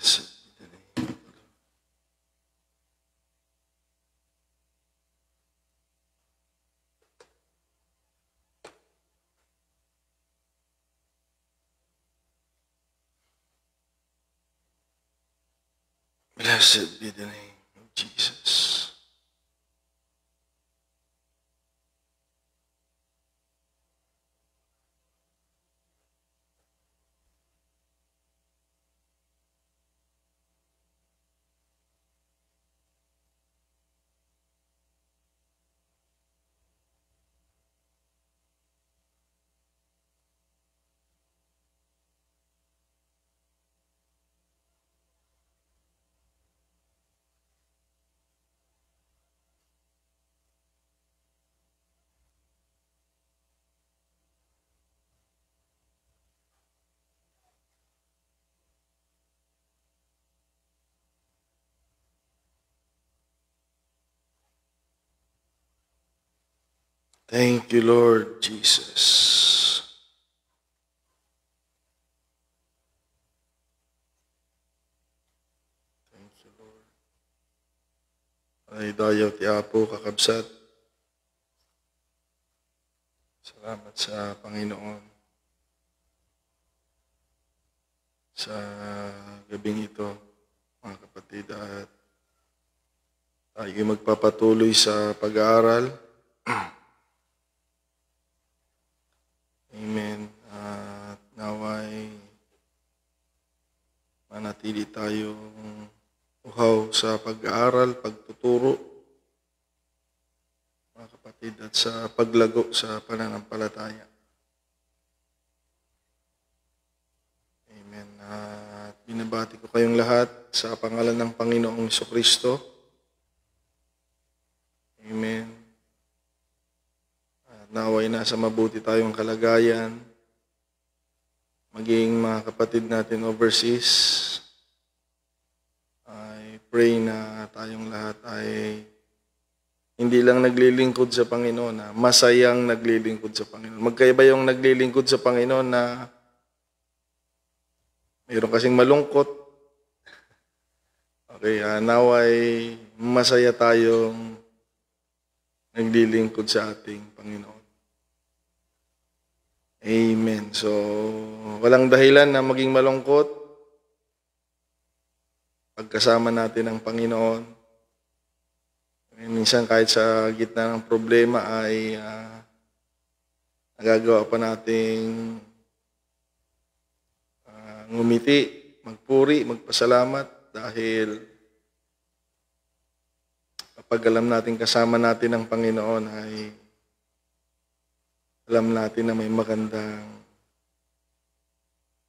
Blessed be the name of the Lord. Blessed be the name of Jesus. Thank you, Lord Jesus. Thank you, Lord. Ay dayaw ti Apo kakabsat. Salamat sa Panginoon. Sa gabing ito, mga kapatid, at tayo magpapatuloy sa pag-aaral. Amen. At naway manatili tayong uhaw sa pag-aaral, pagtuturo, mga kapatid, at sa paglago sa pananampalataya. Amen. At binabati ko kayong lahat sa pangalan ng Panginoong Jesucristo. Amen. Naway nasa mabuti tayong kalagayan, maging mga kapatid natin overseas. I pray na tayong lahat ay hindi lang naglilingkod sa Panginoon, masayang naglilingkod sa Panginoon. Magkaiba yung naglilingkod sa Panginoon na mayroon kasing malungkot. Okay, naway masaya tayong naglilingkod sa ating Panginoon. Amen. So, walang dahilan na maging malungkot pagkasama natin ang Panginoon. Minsan kahit sa gitna ng problema ay nagagawa pa nating ngumiti, magpuri, magpasalamat dahil kapag alam natin kasama natin ang Panginoon ay alam natin na may magandang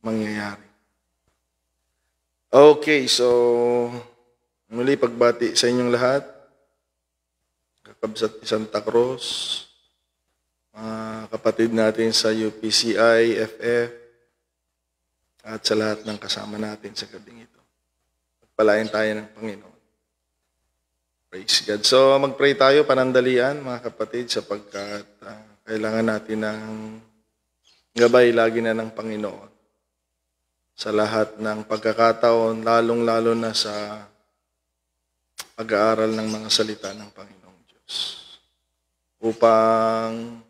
mangyayari. Okay, so muli pagbati sa inyong lahat, kakabsat ni Santa Cruz, mga kapatid natin sa UPCI, FF, at sa lahat ng kasama natin sa gabing ito. Pagpalain tayo ng Panginoon. Praise God. So mag-pray tayo panandalian, mga kapatid, sapagkat kailangan natin ng gabay lagi na ng Panginoon sa lahat ng pagkakataon, lalong-lalo na sa pag-aaral ng mga salita ng Panginoong Diyos. Upang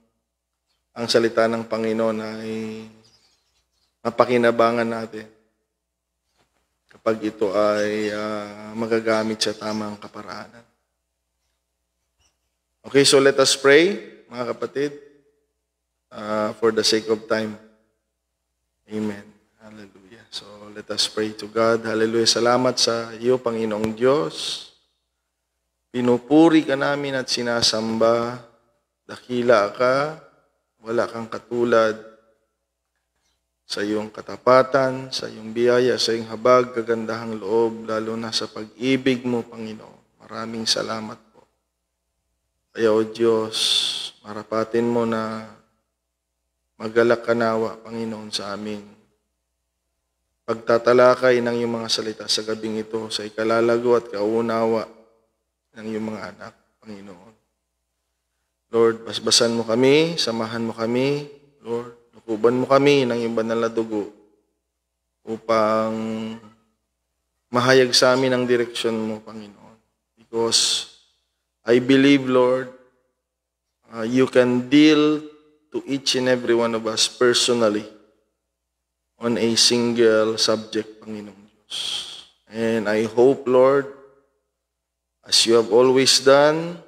ang salita ng Panginoon ay mapakinabangan natin kapag ito ay magagamit sa tamang kaparaanan. Okay, so let us pray, mga kapatid, for the sake of time. Amen. Hallelujah. So let us pray to God. Hallelujah. Salamat sa iyo, Panginoong Diyos. Pinupuri ka namin at sinasamba. Dakila ka, wala kang katulad. Sa iyong katapatan, sa iyong biyaya, sa iyong habag, kagandahang loob, lalo na sa pag-ibig mo, Panginoon. Maraming salamat po. Kaya, O Diyos, marapatin mo na magalak ka nawa, Panginoon, sa amin. Pagtatalakay ng iyong mga salita sa gabing ito, sa ikalalago at kaunawa ng iyong mga anak, Panginoon. Lord, basbasan mo kami, samahan mo kami, Lord. Lukuban mo kami ng iyong banal na dugo upang mahayag sa amin ang direksyon mo, Panginoon. Because I believe, Lord, you can deal to each and every one of us personally on a single subject, Panginoong Diyos. And I hope, Lord, as you have always done,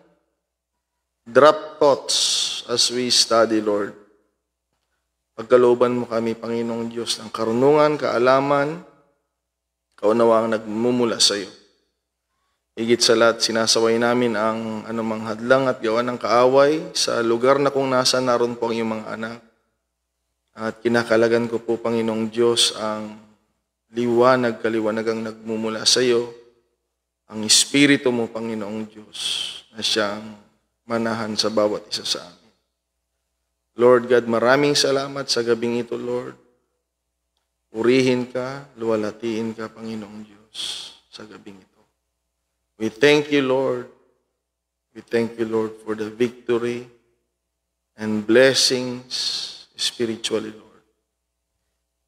drop thoughts as we study, Lord. Pagkalooban mo kami, Panginoong Diyos, ng karunungan, kaalaman, kaunawang nagmumula sa iyo. Higit sa lahat, sinasaway namin ang anumang hadlang at gawa ng kaaway sa lugar na kung nasa naroon po ang iyong mga anak. At kinakalagan ko po, Panginoong Diyos, ang kaliwanagang nagmumula sa iyo, ang Espiritu mo, Panginoong Diyos, na siyang manahan sa bawat isa sa amin. Lord God, maraming salamat sa gabing ito, Lord. Purihin ka, luwalhatiin ka, Panginoong Diyos, sa gabing ito. We thank you, Lord. We thank you, Lord, for the victory and blessings spiritually, Lord.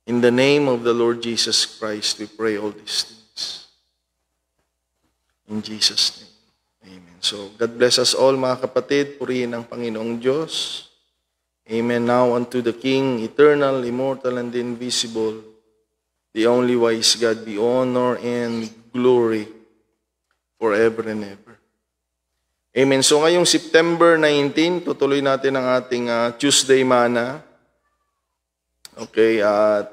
In the name of the Lord Jesus Christ, we pray all these things. In Jesus' name, amen. So, God bless us all, mga kapatid. Purihin ang Panginoong Diyos. Amen. Now unto the King, eternal, immortal, and invisible, the only wise God, be honor and glory forever and ever. Amen. So ngayong September 19, tutuloy natin ang ating Tuesday Mana. Okay, at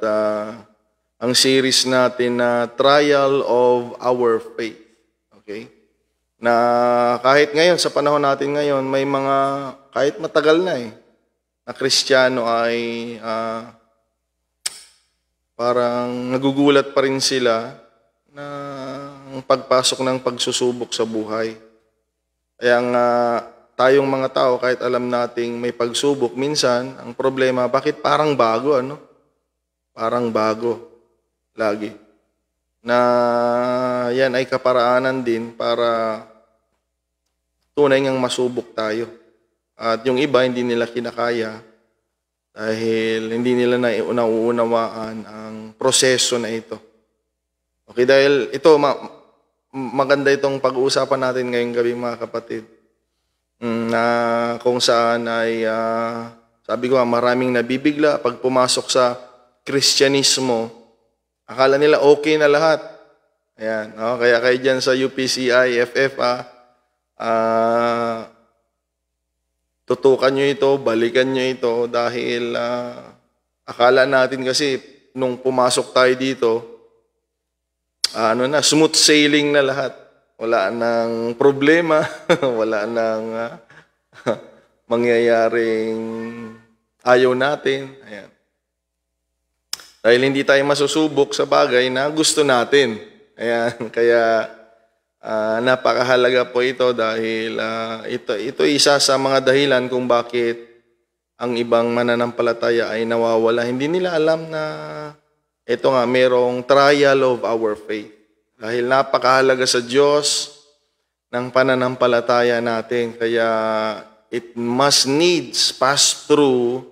ang series natin na Trial of Our Faith. Okay? Na kahit ngayon, sa panahon natin ngayon, may mga, kahit matagal na na Kristiyano ay parang nagugulat pa rin sila na ang pagpasok ng pagsusubok sa buhay. Kaya nga tayong mga tao, kahit alam nating may pagsubok, minsan ang problema, bakit parang bago, ano? Parang bago. Lagi. Na yan ay kaparaanan din para tunay ngang masubok tayo. At yung iba, hindi nila kinakaya dahil hindi nila nauunawaan ang proseso na ito. Okay, dahil ito, maganda itong pag-uusapan natin ngayong gabi, mga kapatid, na kung saan ay, sabi ko, maraming nabibigla pag pumasok sa Kristyanismo. Akala nila okay na lahat. Ayan, kaya kayo dyan sa UPCI, FF, tutukan nyo ito, balikan nyo ito, dahil akala natin kasi, nung pumasok tayo dito, smooth sailing na lahat. Wala nang problema, wala nang mangyayaring ayaw natin. Ayan. Dahil hindi tayo masusubok sa bagay na gusto natin. Ayan. Kaya napakahalaga po ito dahil ito isa sa mga dahilan kung bakit ang ibang mananampalataya ay nawawala. Hindi nila alam na ito nga, merong trial of our faith. Dahil napakahalaga sa Diyos ng pananampalataya natin. Kaya it must needs pass through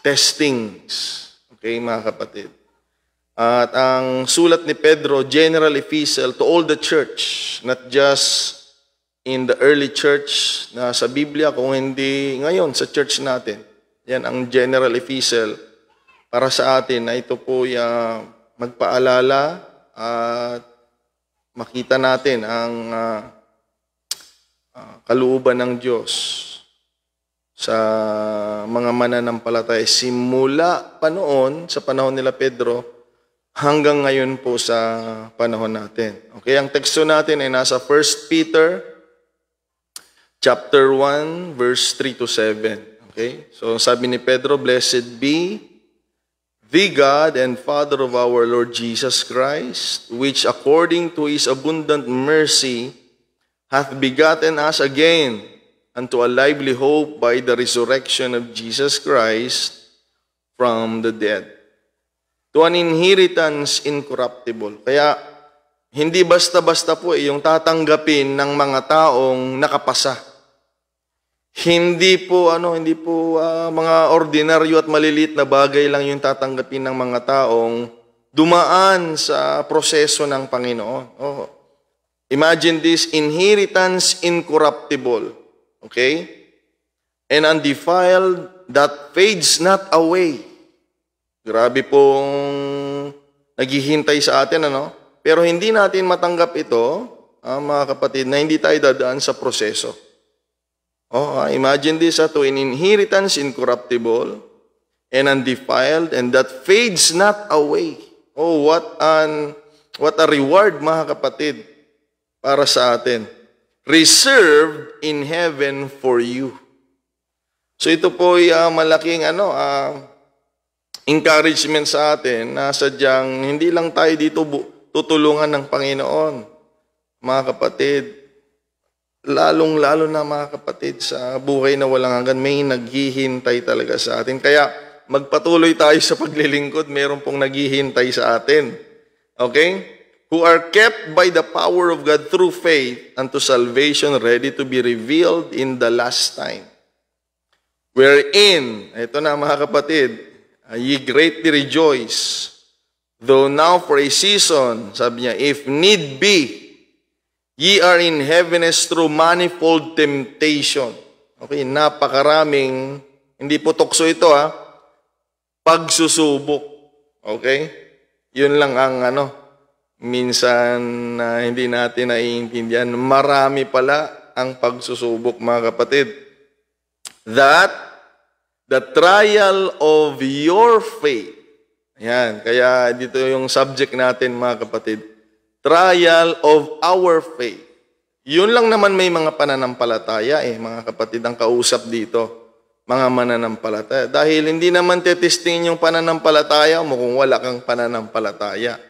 testings. Okay, mga kapatid. At ang sulat ni Pedro, general epistle to all the church, not just in the early church na sa Biblia, kung hindi ngayon sa church natin. Yan ang general epistle para sa atin na ito po magpaalala at makita natin ang kalooban ng Diyos sa mga mananampalataya simula pa noon, sa panahon nila Pedro, hanggang ngayon po sa panahon natin. Okay, ang teksto natin ay nasa 1 Peter chapter 1 verse 3 to 7. Okay? So sabi ni Pedro, "Blessed be the God and Father of our Lord Jesus Christ, which according to his abundant mercy hath begotten us again unto a lively hope by the resurrection of Jesus Christ from the dead, to an inheritance incorruptible." Kaya hindi basta-basta po yung tatanggapin ng mga taong nakapasa. Hindi po mga ordinaryo at maliliit na bagay lang yung tatanggapin ng mga taong dumaan sa proseso ng Panginoon. Oh, imagine this, inheritance incorruptible. Okay? And undefiled that fades not away. Grabe pong naghihintay sa atin, ano? Pero hindi natin matanggap ito, mga kapatid, na hindi tayo dadaan sa proseso. Imagine this, to an inheritance incorruptible and undefiled, and that fades not away. Oh, what a reward, mga kapatid, para sa atin. Reserved in heaven for you. So ito po ay malaking encouragement sa atin na sadyang hindi lang tayo dito tutulungan ng Panginoon, mga kapatid. Lalong-lalo na, mga kapatid, sa buhay na walang hanggan, may naghihintay talaga sa atin. Kaya magpatuloy tayo sa paglilingkod, meron pong naghihintay sa atin. Okay? Who are kept by the power of God through faith unto salvation, ready to be revealed in the last time. Wherein, ito na, mga kapatid, ye greatly rejoice, though now for a season, sabi niya, if need be, ye are in heaviness through manifold temptation. Okay, napakaraming, hindi po tukso ito, pagsusubok. Okay? Yun lang ang minsan hindi natin naiintindihan. Marami pala ang pagsusubok, mga kapatid. That the trial of your faith. Yan, kaya dito yung subject natin, mga kapatid. Trial of our faith. Yun lang naman may mga pananampalataya mga kapatid, ang kausap dito. Mga mananampalataya. Dahil hindi naman tetestingin yung pananampalataya mo kung wala kang pananampalataya.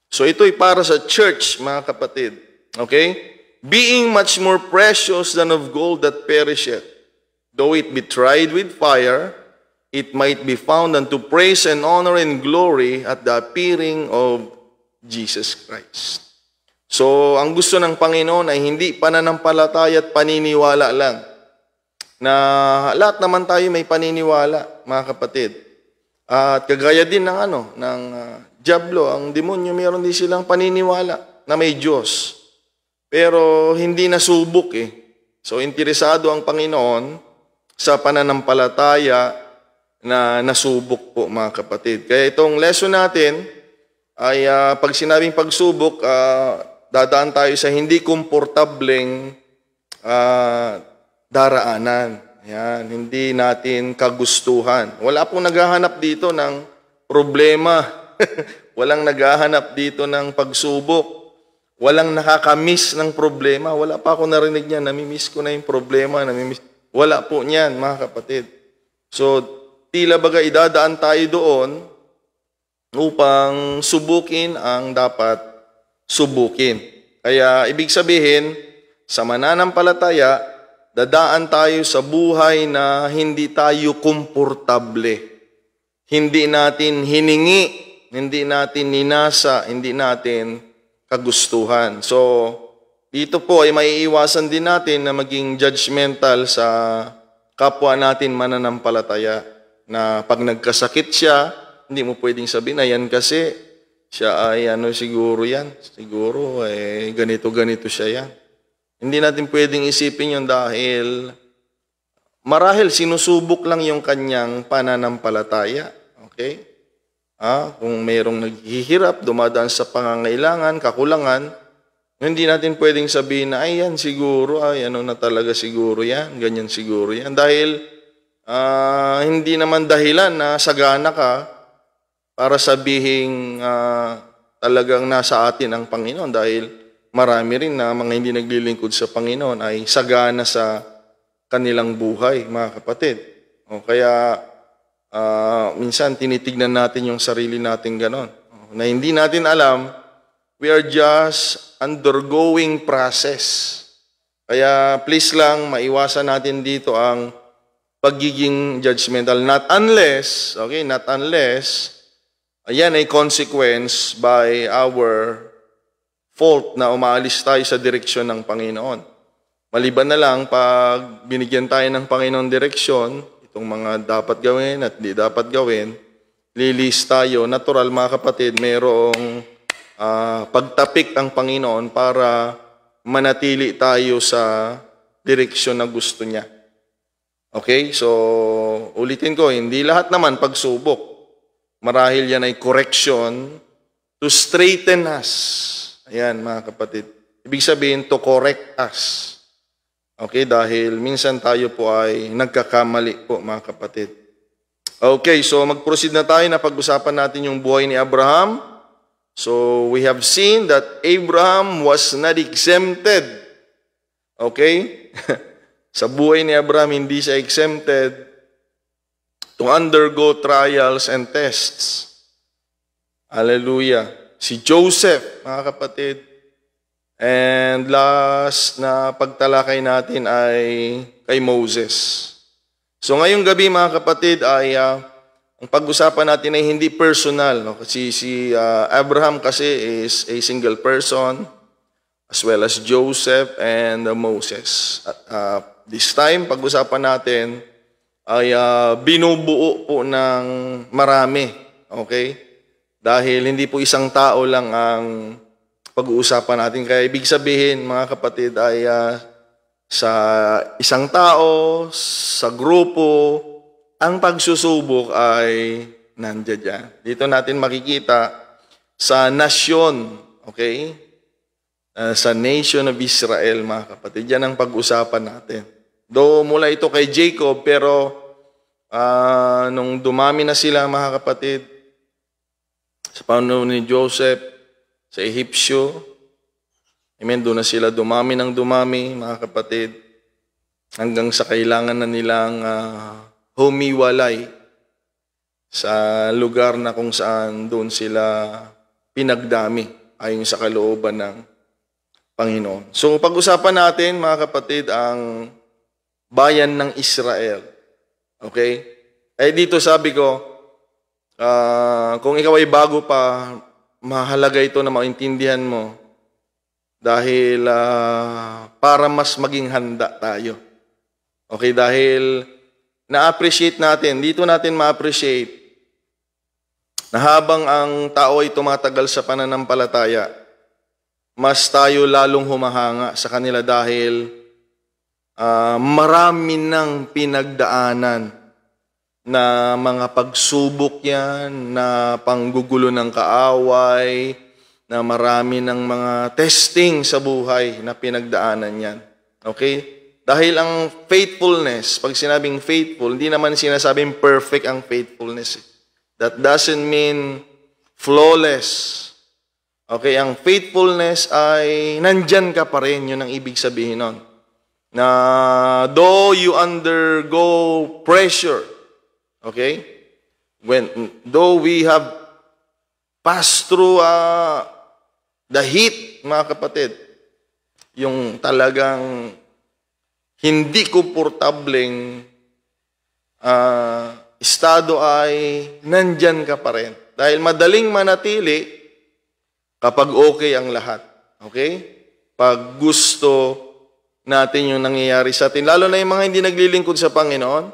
So ito'y para sa church, mga kapatid. Okay? Being much more precious than of gold that perisheth. Though it be tried with fire, it might be found unto praise and honor and glory at the appearing of Jesus Christ. So, ang gusto ng Panginoon ay hindi pananampalataya at paniniwala lang. Na lahat naman tayo may paniniwala, mga kapatid. At kagaya din ng diablo, ang demonyo, meron din silang paniniwala na may Diyos. Pero hindi nasubok So, interesado ang Panginoon sa pananampalataya na nasubok po, mga kapatid. Kaya itong lesson natin ay pag sinabing pagsubok, dadaan tayo sa hindi komportableng daraanan. Yan, hindi natin kagustuhan. Wala pong naghahanap dito ng problema. Walang naghahanap dito ng pagsubok. Walang nakakamiss ng problema. Wala pa ako narinig niya, namimiss ko na yung problema, wala po niyan, mga kapatid. So, tila baga idadaan tayo doon upang subukin ang dapat subukin. Kaya, ibig sabihin, sa mananampalataya, dadaan tayo sa buhay na hindi tayo komportable. Hindi natin hiningi, hindi natin ninasa, hindi natin kagustuhan. So, dito po ay maiiwasan din natin na maging judgmental sa kapwa natin mananampalataya. Na pag nagkasakit siya, hindi mo pwedeng sabihin, ayan kasi, siya ay siguro yan. Siguro, ganito-ganito siya yan. Hindi natin pwedeng isipin yun dahil marahil sinusubok lang yung kanyang pananampalataya. Okay? Kung mayroong naghihirap, dumadaan sa pangangailangan, kakulangan, hindi natin pwedeng sabihin na, ay yan siguro, na talaga siguro yan, ganyan siguro yan. Dahil hindi naman dahilan na sagana ka para sabihin talagang nasa atin ang Panginoon. Dahil marami rin na mga hindi naglilingkod sa Panginoon ay sagana sa kanilang buhay, mga kapatid. Kaya minsan tinitignan natin yung sarili natin ganon. Na hindi natin alam, we are just undergoing process. Kaya please lang, maiwasan natin dito ang pagiging judgmental. Not unless, ayan ay consequence by our fault na umaalis tayo sa direksyon ng Panginoon. Maliban na lang pag binigyan tayo ng Panginoon direksyon, itong mga dapat gawin at di dapat gawin, lilis tayo, natural mga kapatid, mayroong pagtapik ang Panginoon para manatili tayo sa direksyon na gusto niya. Okay? So, ulitin ko, hindi lahat naman pagsubok. Marahil yan ay correction to straighten us. Ayan mga kapatid. Ibig sabihin, to correct us. Okay? Dahil minsan tayo po ay nagkakamali po mga kapatid. Okay, so mag-proceed na tayo na pag-usapan natin yung buhay ni Abraham. So, we have seen that Abraham was not exempted. Okay? Sa buhay ni Abraham, hindi siya exempted to undergo trials and tests. Hallelujah. Si Joseph, mga kapatid. And last na pagtalakay natin ay kay Moses. So ngayong gabi mga kapatid ay ang pag-usapan natin ay hindi personal. No? Kasi si Abraham kasi is a single person as well as Joseph and Moses. At this time, pag-usapan natin ay binubuo po ng marami. Okay? Dahil hindi po isang tao lang ang pag-uusapan natin. Kaya ibig sabihin mga kapatid ay sa isang tao, sa grupo, ang pagsusubok ay nandiyan dyan. Dito natin makikita sa nasyon, okay? Sa nation of Israel, mga kapatid. Yan ang pag-usapan natin. Though mula ito kay Jacob, pero nung dumami na sila, mga kapatid, sa panahon ni Joseph, sa Ehipsyo, amen, doon na sila dumami ng dumami, mga kapatid, hanggang sa kailangan na nilang humiwalay sa lugar na kung saan doon sila pinagdami ayon sa kalooban ng Panginoon. So pag-usapan natin, mga kapatid, ang bayan ng Israel. Okay? Eh dito sabi ko, kung ikaw ay bago pa, mahalaga ito na maintindihan mo. Dahil para mas maging handa tayo. Okay, dahil na-appreciate natin, dito natin ma-appreciate na habang ang tao ay tumatagal sa pananampalataya, mas tayo lalong humahanga sa kanila dahil marami ng pinagdaanan na mga pagsubok yan, na panggugulo ng kaaway, na marami ng mga testing sa buhay na pinagdaanan yan. Okay? Dahil ang faithfulness, pag sinabing faithful, hindi naman sinasabing perfect ang faithfulness. That doesn't mean flawless. Okay? Ang faithfulness ay nandyan ka pa rin, yun ang ibig sabihin nun. Na though you undergo pressure, okay? Though we have passed through the heat, mga kapatid, yung talagang hindi komportableng estado ay nandyan ka pa rin. Dahil madaling manatili kapag okay ang lahat. Okay? Pag gusto natin yung nangyayari sa atin. Lalo na yung mga hindi naglilingkod sa Panginoon,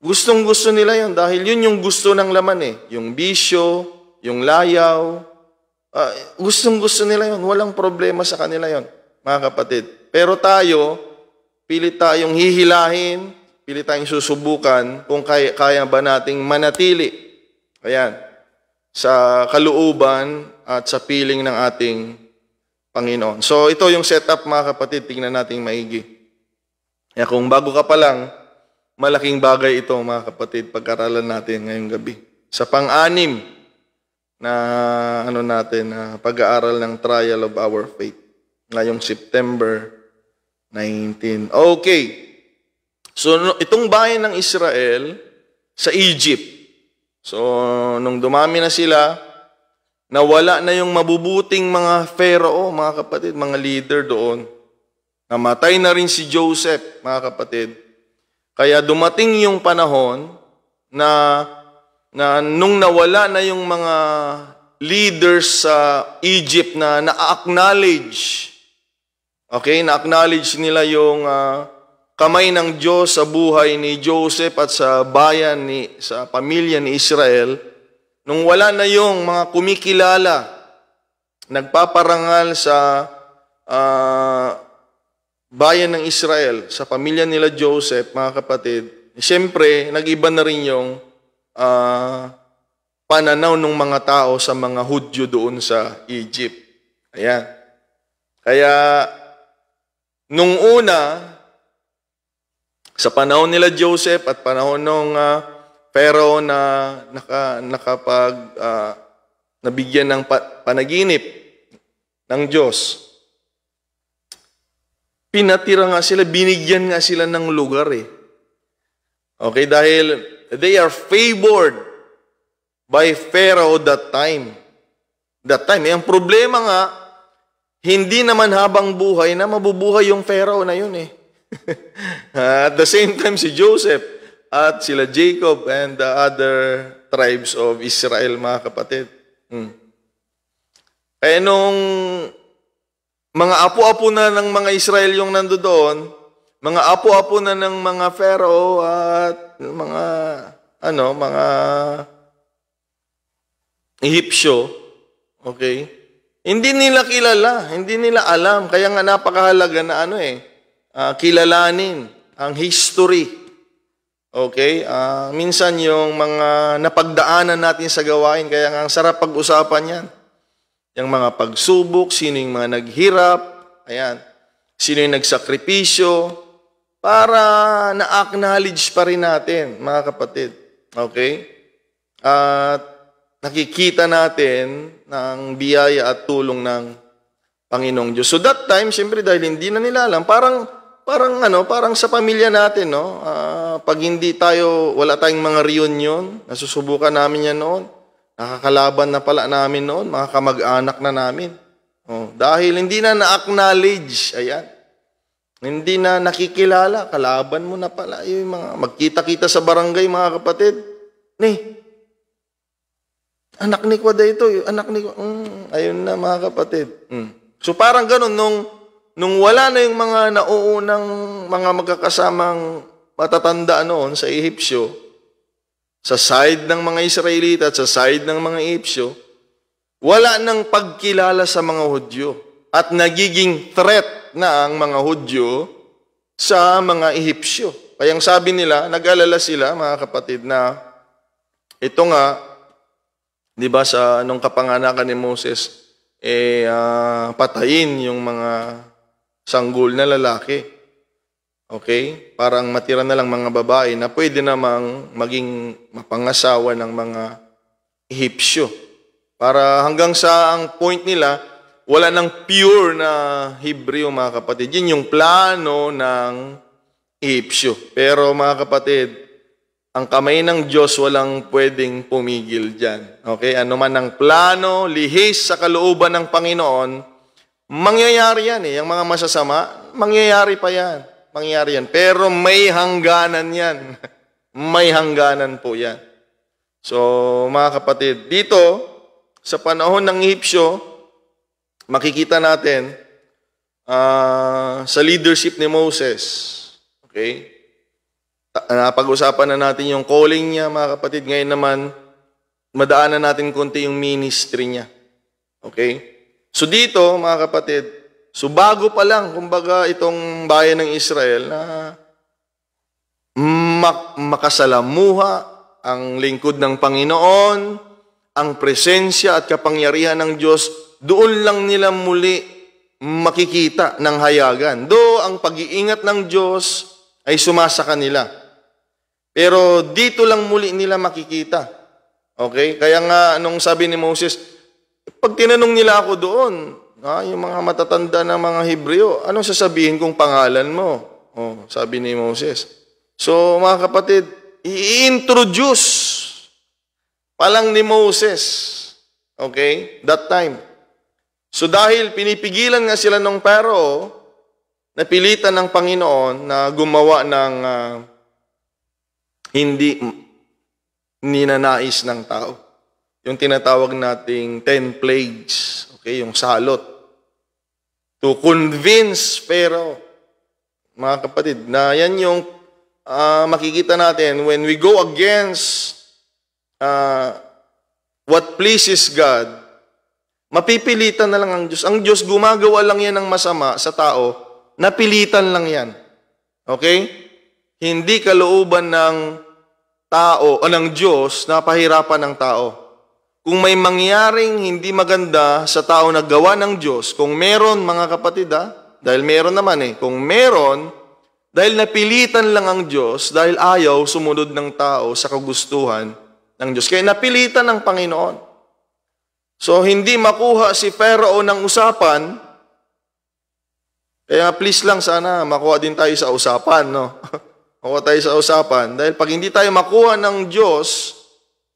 gustong-gusto nila yun. Dahil yun yung gusto ng laman eh. Yung bisyo, yung layaw, gustong-gusto nila yon, walang problema sa kanila yon, mga kapatid. Pero tayo, pilit tayong hihilahin, pilit tayong susubukan kung kaya ba nating manatili. Ayan, sa kalooban at sa piling ng ating Panginoon. So ito yung setup, mga kapatid, tingnan natin maigi. Kaya kung bago ka pa lang, malaking bagay ito, mga kapatid, pag-aralan natin ngayong gabi. Sa pang-anim na pag-aaral ng trial of our faith ngayong September 19. Okay. So itong bayan ng Israel sa Egypt. So nung dumami na sila, nawala na yung mabubuting mga Pharaoh, mga kapatid, mga leader doon. Namatay na rin si Joseph, mga kapatid. Kaya dumating yung panahon na nung nawala na yung mga leaders sa Egypt na na-acknowledge, okay, na-acknowledge nila yung kamay ng Diyos sa buhay ni Joseph at sa bayan, sa pamilya ni Israel, nung wala na yung mga kumikilala, nagpaparangal sa bayan ng Israel, sa pamilya nila Joseph, mga kapatid, siyempre, nag-iba na rin yung pananaw ng mga tao sa mga Hudyo doon sa Egypt. Ayan. Kaya, nung una, sa panahon nila Joseph at panahon ng Pharaoh na nabigyan ng panaginip ng Diyos, pinatira nga sila, binigyan nga sila ng lugar eh. Okay, dahil they are favored by Pharaoh that time. Ang problema nga, hindi naman habang buhay na mabubuhay yung Pharaoh na yun eh. At the same time, si Joseph at sila Jacob and the other tribes of Israel, mga kapatid. Kaya nung mga apo-apo na ng mga Israel yung nandoon, mga apo-apo na ng mga Pharaoh at mga Ehipsyo, okay? Hindi nila kilala, hindi nila alam. Kaya nga napakahalaga na kilalanin ang history. Okay? Minsan yung mga napagdaanan natin sa gawain, kaya nga ang sarap pag-usapan yan. Yung mga pagsubok, sino yung mga naghirap, ayan, sino yung nagsakripisyo, para na-acknowledge pa rin natin, mga kapatid. Okay? At nakikita natin ng biyaya at tulong ng Panginoong Diyos. So that time, siyempre dahil hindi na nila alam, parang sa pamilya natin, no? Pag wala tayong mga reunion, nasusubukan namin yan noon, nakakalaban na pala namin noon, mga kamag-anak na namin. Dahil hindi na na-acknowledge, ayan. Hindi na nakikilala, kalaban mo na pala. Yung mga magkita-kita sa barangay, mga kapatid. Anak ni Kwada ito, anak ni ayun na, mga kapatid. So parang ganun, nung wala na yung mga nauunang mga magkakasamang matatanda noon sa Ehipsyo, sa side ng mga Israelita at sa side ng mga Ehipsyo, wala nang pagkilala sa mga Hudyo at nagiging threat na ang mga Hudyo sa mga Ehipsyo. Kaya sabi nila, nag-alala sila, mga kapatid, na ito nga, di ba sa anong kapanganakan ni Moses, patayin yung mga sanggol na lalaki. Okay? Parang matira na lang mga babae na pwede namang maging mapangasawa ng mga Ehipsyo. Para hanggang sa ang point nila, wala nang pure na Hebreo, mga kapatid. Yun yung plano ng Ehipsyo. Pero mga kapatid, ang kamay ng Diyos walang pwedeng pumigil dyan. Okay? Ano man ang plano, lihis sa kalooban ng Panginoon, mangyayari yan eh. Yung mga masasama, mangyayari pa yan. Mangyayari yan. Pero may hangganan yan. May hangganan po yan. So, mga kapatid, dito, sa panahon ng Ehipsyo, makikita natin sa leadership ni Moses. Okay? Napag-usapan na natin yung calling niya, mga kapatid. Ngayon naman, madaanan natin konti yung ministry niya. Okay? So dito, mga kapatid, so bago pa lang, kumbaga, itong bayan ng Israel na makasalamuha ang lingkod ng Panginoon, ang presensya at kapangyarihan ng Diyos, doon lang nila muli makikita ng hayagan. Ang pag-iingat ng Diyos ay sumasa kanila. Pero dito lang muli nila makikita. Okay? Kaya nga, nung sabi ni Moses, pag tinanong nila ako doon, yung mga matatanda na mga Hebreo, anong sasabihin kong pangalan mo? Sabi ni Moses. So, mga kapatid, i-introduce palang ni Moses. Okay? That time. So, dahil pinipigilan nga sila ng Pharaoh, napilitan ng Panginoon na gumawa ng hindi ninanais ng tao. Yung tinatawag nating 10 plagues. Okay? Yung salot. To convince Pharaoh. Mga kapatid, na yan yung makikita natin when we go against what pleases God, mapipilitan na lang ang Diyos. Ang Diyos, gumagawa lang yan ng masama sa tao, napilitan lang yan. Okay? Hindi kalooban ng tao o ng Diyos na pahirapan ng tao. Kung may mangyaring hindi maganda sa tao na gawa ng Diyos, kung meron, mga kapatid, dahil meron naman kung meron, dahil napilitan lang ang Diyos, dahil ayaw sumunod ng tao sa kagustuhan ng Diyos. Kaya napilitan ng Panginoon. So, hindi makuha si Pharaoh ng usapan, kaya please lang sana makuha din tayo sa usapan, no? Makuha tayo sa usapan. Dahil pag hindi tayo makuha ng Diyos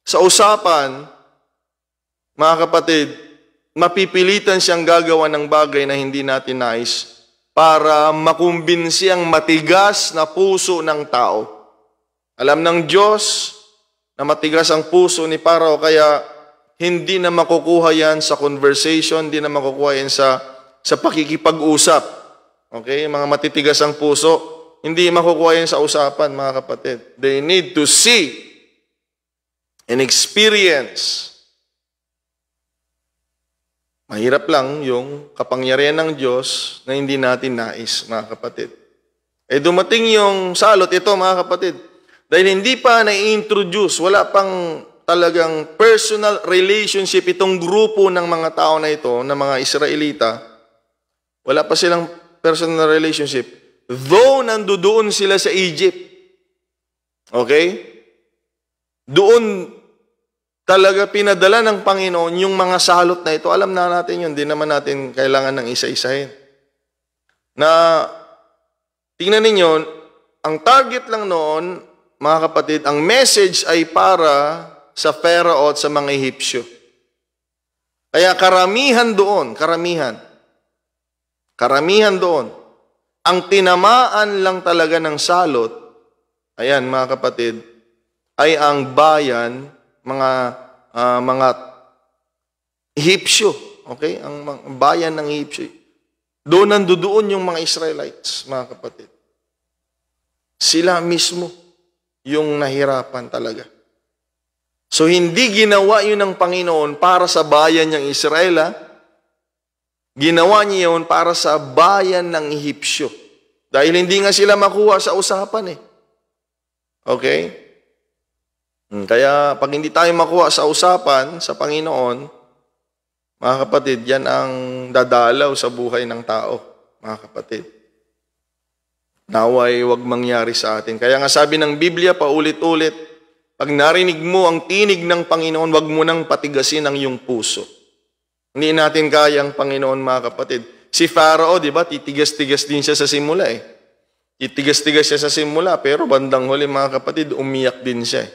sa usapan, mga kapatid, mapipilitan siyang gagawa ng bagay na hindi natin nais para makumbinsi ang matigas na puso ng tao. Alam ng Diyos na matigas ang puso ni Pharaoh, kaya hindi na makukuha yan sa conversation, hindi na makukuha yan sa pakikipag-usap. Okay? Mga matitigas ang puso, hindi makukuha yan sa usapan, mga kapatid. They need to see and experience. Mahirap lang yung kapangyarihan ng Diyos na hindi natin nais, mga kapatid. Dumating yung salot ito, mga kapatid. Dahil hindi pa na-introduce, wala pang talagang personal relationship itong grupo ng mga tao na ito, ng mga Israelita. Wala pa silang personal relationship. Though nandoon sila sa Egypt. Okay? Doon talaga pinadala ng Panginoon yung mga salot na ito. Alam na natin yun. Hindi naman natin kailangan ng isa-isahin. Na, tingnan ninyo, ang target lang noon, mga kapatid, ang message ay para sa Pharaoh at sa mga Ehipsyo. Kaya karamihan doon, karamihan doon, ang tinamaan lang talaga ng salot, ayan mga kapatid, ay ang bayan, mga Ehipsyo. Okay? Ang bayan ng Ehipsyo. Doon nandoon yung mga Israelites, mga kapatid. Sila mismo yung nahirapan talaga. So, hindi ginawa yun ng Panginoon para sa bayan niyang Israel, Ginawa niya yun para sa bayan ng Ehipsyo. Dahil hindi nga sila makuha sa usapan Okay? Kaya pag hindi tayo makuha sa usapan sa Panginoon, mga kapatid, yan ang dadalaw sa buhay ng tao, mga kapatid. Naway wag mangyari sa atin. Kaya nga sabi ng Biblia, paulit-ulit, pag narinig mo ang tinig ng Panginoon, wag mo nang patigasin ang iyong puso. Hindi natin kaya ang Panginoon, mga kapatid. Si Pharaoh, di ba, titigas-tigas din siya sa simula Titigas-tigas siya sa simula, pero bandang huli, mga kapatid, umiyak din siya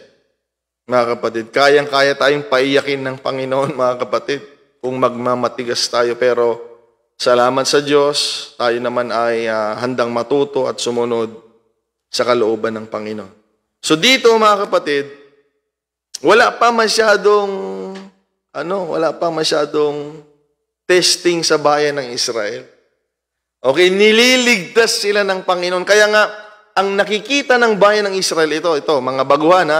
Mga kapatid, kayang-kaya tayong paiyakin ng Panginoon, mga kapatid, kung magmamatigas tayo. Pero salamat sa Diyos, tayo naman ay handang matuto at sumunod sa kalooban ng Panginoon. So dito, mga kapatid, wala pa masyadong testing sa bayan ng Israel. Okay, nililigtas sila ng Panginoon. Kaya nga, ang nakikita ng bayan ng Israel, ito, mga baguhan,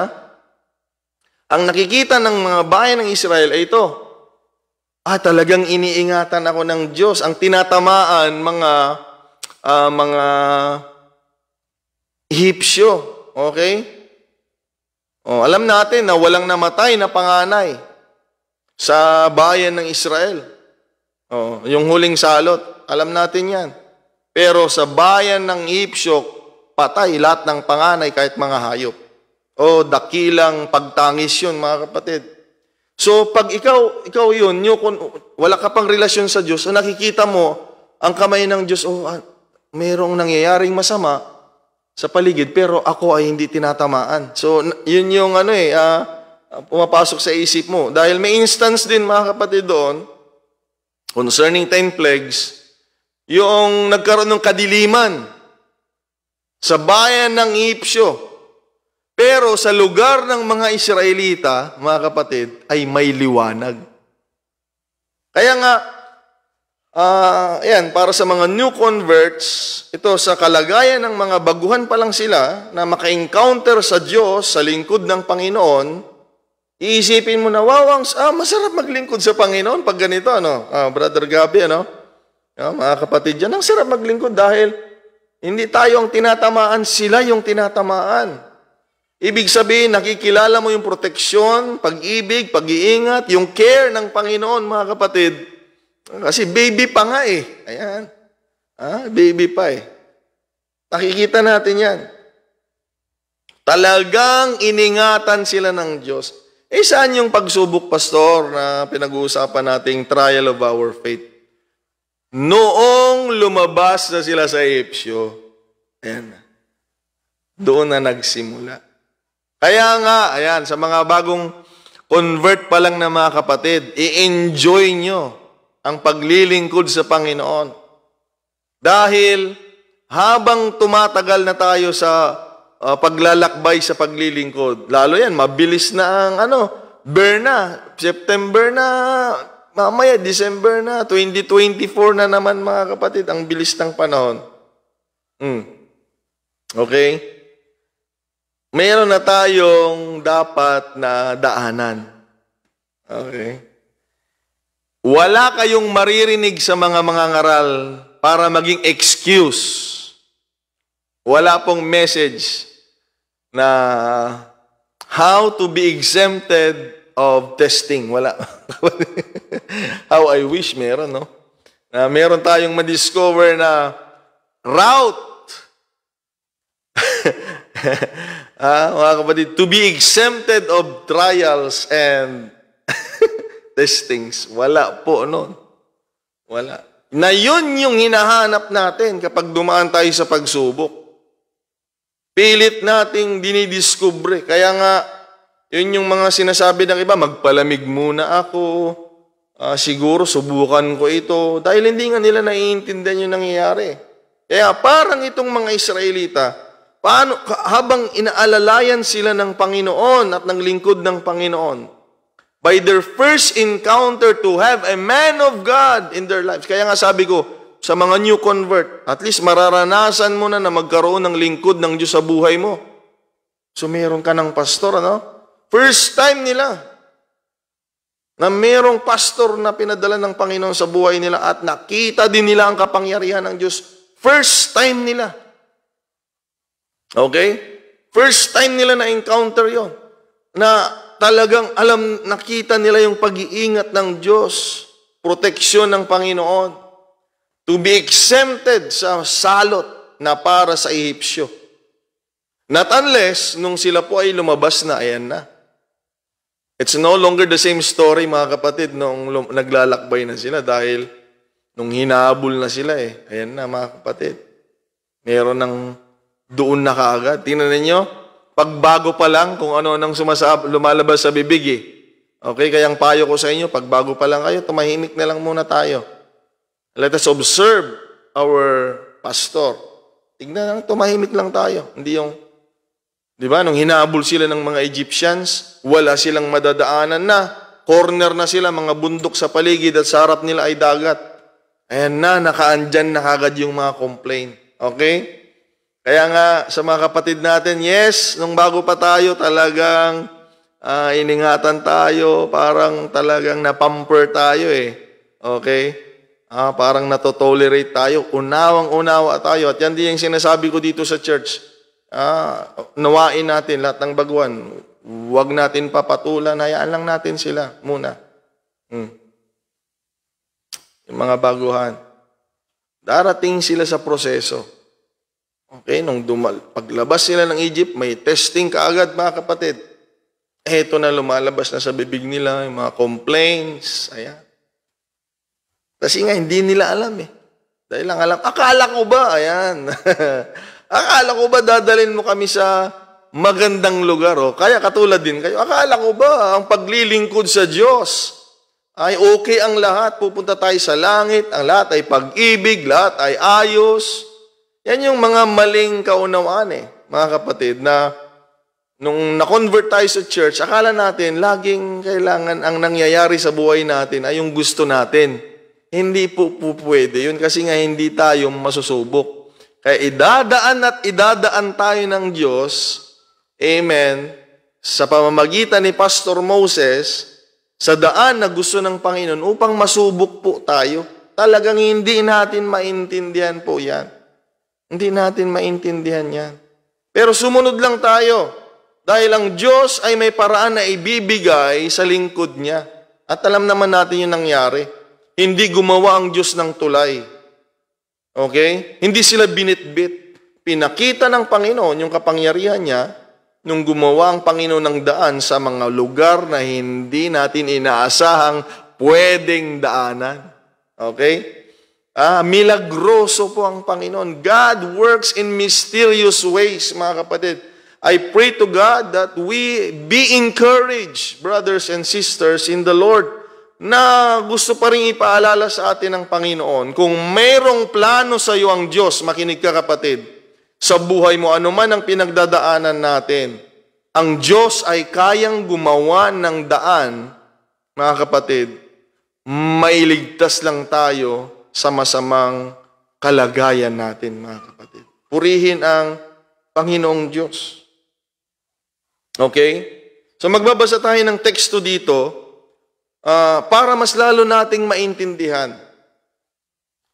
ang nakikita ng mga bayan ng Israel ay ito. Talagang iniingatan ako ng Diyos. Ang tinatamaan, mga Ehipsyo. Okay? Alam natin na walang namatay na panganay sa bayan ng Israel. Yung huling salot, alam natin yan. Pero sa bayan ng Ehipsyo, patay lahat ng panganay kahit mga hayop. Dakilang pagtangis yun, mga kapatid. So, pag ikaw yun, wala ka pang relasyon sa Diyos, nakikita mo, ang kamay ng Diyos, mayroong nangyayaring masama sa paligid, pero ako ay hindi tinatamaan. So, yun yung pumapasok sa isip mo. Dahil may instance din, mga kapatid, doon, concerning 10 plagues, yung nagkaroon ng kadiliman sa bayan ng Ehipsyo. Pero sa lugar ng mga Israelita, mga kapatid, ay may liwanag. Kaya nga, para sa mga new converts, ito sa kalagayan ng mga baguhan pa lang sila na maka-encounter sa Diyos, sa lingkod ng Panginoon, Iisipin mo na, wow, masarap maglingkod sa Panginoon pag ganito, ano? Brother Gabi, ano? Mga kapatid dyan, ang sarap maglingkod dahil hindi tayo ang tinatamaan, sila yung tinatamaan. Ibig sabihin, nakikilala mo yung proteksyon, pag-ibig, pag-iingat, yung care ng Panginoon, mga kapatid. Kasi baby pa nga eh. Ayan. Baby pa eh. Nakikita natin yan. Talagang iningatan sila ng Diyos. Saan yung pagsubok, Pastor, na pinag-uusapan nating trial of our faith? Noong lumabas na sila sa Ehipsyo, ayan, doon na nagsimula. Kaya nga, ayan, sa mga bagong convert pa lang na mga kapatid, i-enjoy nyo ang paglilingkod sa Panginoon. Dahil habang tumatagal na tayo sa paglalakbay sa paglilingkod. Lalo yan, mabilis na ang burn na. September na, mamaya December na, 2024 na naman mga kapatid. Ang bilis ng panahon. Okay? Mayroon na tayong dapat na daanan. Okay? Wala kayong maririnig sa mga ngaral para maging excuse. Wala pong message na how to be exempted of testing. Wala. How I wish meron, no? Na meron tayong ma-discover na route. Mga kapatid, to be exempted of trials and testings. Wala po noon. Wala. Na yun yung hinahanap natin kapag dumaan tayo sa pagsubok. Pilit nating dinidiskubre. Kaya nga, yun yung mga sinasabi ng iba, magpalamig muna ako, siguro subukan ko ito, dahil hindi nga nila naiintindihan yung nangyayari. Kaya parang itong mga Israelita, habang inaalalayan sila ng Panginoon at ng lingkod ng Panginoon, by their first encounter to have a man of God in their lives. Kaya nga sabi ko, sa mga new convert, at least mararanasan mo na magkaroon ng lingkod ng Diyos sa buhay mo. So meron ka ng pastor, ano? First time nila na merong pastor na pinadala ng Panginoon sa buhay nila at nakita din nila ang kapangyarihan ng Diyos. First time nila. Okay? First time nila na-encounter yon. Na talagang nakita nila yung pag-iingat ng Diyos, proteksyon ng Panginoon. To be exempted sa salot na para sa Ehipsyo. Not unless, nung sila po ay lumabas na, ayan na. It's no longer the same story, mga kapatid, nung naglalakbay na sila dahil nung hinahabol na sila ayan na, mga kapatid. Meron ng doon na kaagad. Tingnan ninyo, pagbago pa lang kung ano nang lumalabas sa bibig Okay, kaya ang payo ko sa inyo, pagbago pa lang kayo, tumahimik na lang muna tayo. Let us observe our pastor. Tignan lang, tumahimik lang tayo. Hindi yung, di ba, nung hinabol sila ng mga Egyptians, wala silang madadaanan na. Corner na sila, mga bundok sa paligid at sa harap nila ay dagat. Ayan na, nakaandyan na kagad yung mga complaint. Okay? Kaya nga, sa mga kapatid natin, yes, nung bago pa tayo, talagang iningatan tayo, parang talagang napamper tayo Okay? Parang natotolerate tayo, unawang-unawa tayo. At yan din yung sinasabi ko dito sa church. Nawain natin lahat ng baguhan. Huwag natin papatulan, hayaan lang natin sila muna. Yung mga baguhan. Darating sila sa proseso. Okay, paglabas sila ng Egypt, may testing kaagad, mga kapatid. Eto na lumalabas na sa bibig nila, yung mga complaints, ayan. Kasi nga, hindi nila alam Dahil lang alam, akala ko ba, ayan. Akala ko ba dadalhin mo kami sa magandang lugar, Kaya katulad din kayo, akala ko ba ang paglilingkod sa Diyos ay okay ang lahat, pupunta tayo sa langit, ang lahat ay pag-ibig, lahat ay ayos. Yan yung mga maling kaunawaan mga kapatid, na nung na-convert tayo sa church, akala natin laging kailangan ang nangyayari sa buhay natin ay yung gusto natin. Hindi po pwede yun kasi nga hindi tayo masusubok. Kaya idadaan tayo ng Diyos, amen, sa pamamagitan ni Pastor Moses sa daan na gusto ng Panginoon upang masubok po tayo. Talagang hindi natin maintindihan po yan. Hindi natin maintindihan yan. Pero sumunod lang tayo dahil ang Diyos ay may paraan na ibibigay sa lingkod niya. At alam naman natin yung nangyari. Hindi gumawa ang Diyos ng tulay. Okay? Hindi sila binitbit. Pinakita ng Panginoon yung kapangyarihan niya nung gumawa ang Panginoon ng daan sa mga lugar na hindi natin inaasahang pwedeng daanan. Okay? Milagroso po ang Panginoon. God works in mysterious ways, mga kapatid. I pray to God that we be encouraged, brothers and sisters, in the Lord, na gusto pa rin ipaalala sa atin ng Panginoon. Kung mayroong plano sa iyo ang Diyos, makinig ka kapatid, sa buhay mo, anuman ang pinagdadaanan natin, ang Diyos ay kayang gumawa ng daan, mga kapatid, mailigtas lang tayo sa masamang kalagayan natin, mga kapatid. Purihin ang Panginoong Diyos. Okay? So magbabasa tayo ng teksto dito para mas lalo nating maintindihan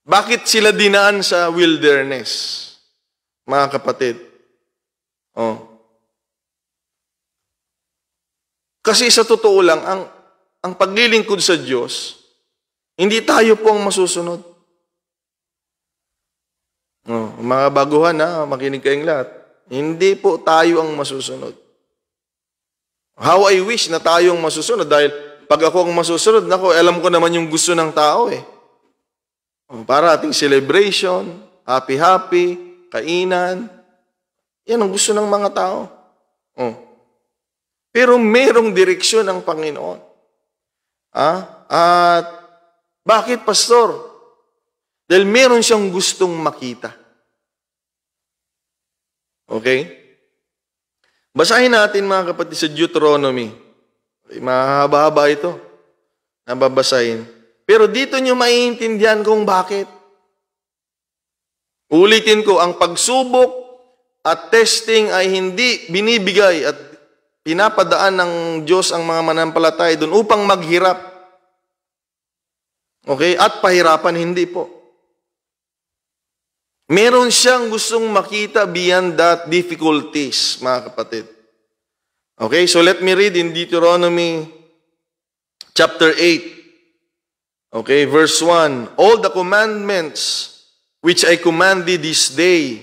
bakit sila dinaan sa wilderness. Mga kapatid. Kasi sa totoo lang, ang paglilingkod sa Diyos, hindi tayo po ang masusunod. Mga baguhan makinig kayong lahat. Hindi po tayo ang masusunod. How I wish na tayo ang masusunod dahil pag ako ang masusunod, alam ko naman yung gusto ng tao eh. Para ating celebration, happy-happy, kainan. Yan ang gusto ng mga tao. Pero merong direksyon ang Panginoon. At bakit, Pastor? Dahil meron siyang gustong makita. Okay? Basahin natin mga kapatid sa Deuteronomy. Mahaba-haba ito. Nababasahin. Pero dito nyo maiintindihan kung bakit. Ulitin ko, ang pagsubok at testing ay hindi binibigay at pinapadaan ng Diyos ang mga mananampalataya doon upang maghirap. Okay? At pahirapan, hindi po. Meron siyang gustong makita beyond that difficulties, mga kapatid. Okay? So let me read in Deuteronomy chapter 8. Okay? Verse 1. All the commandments which I command thee this day,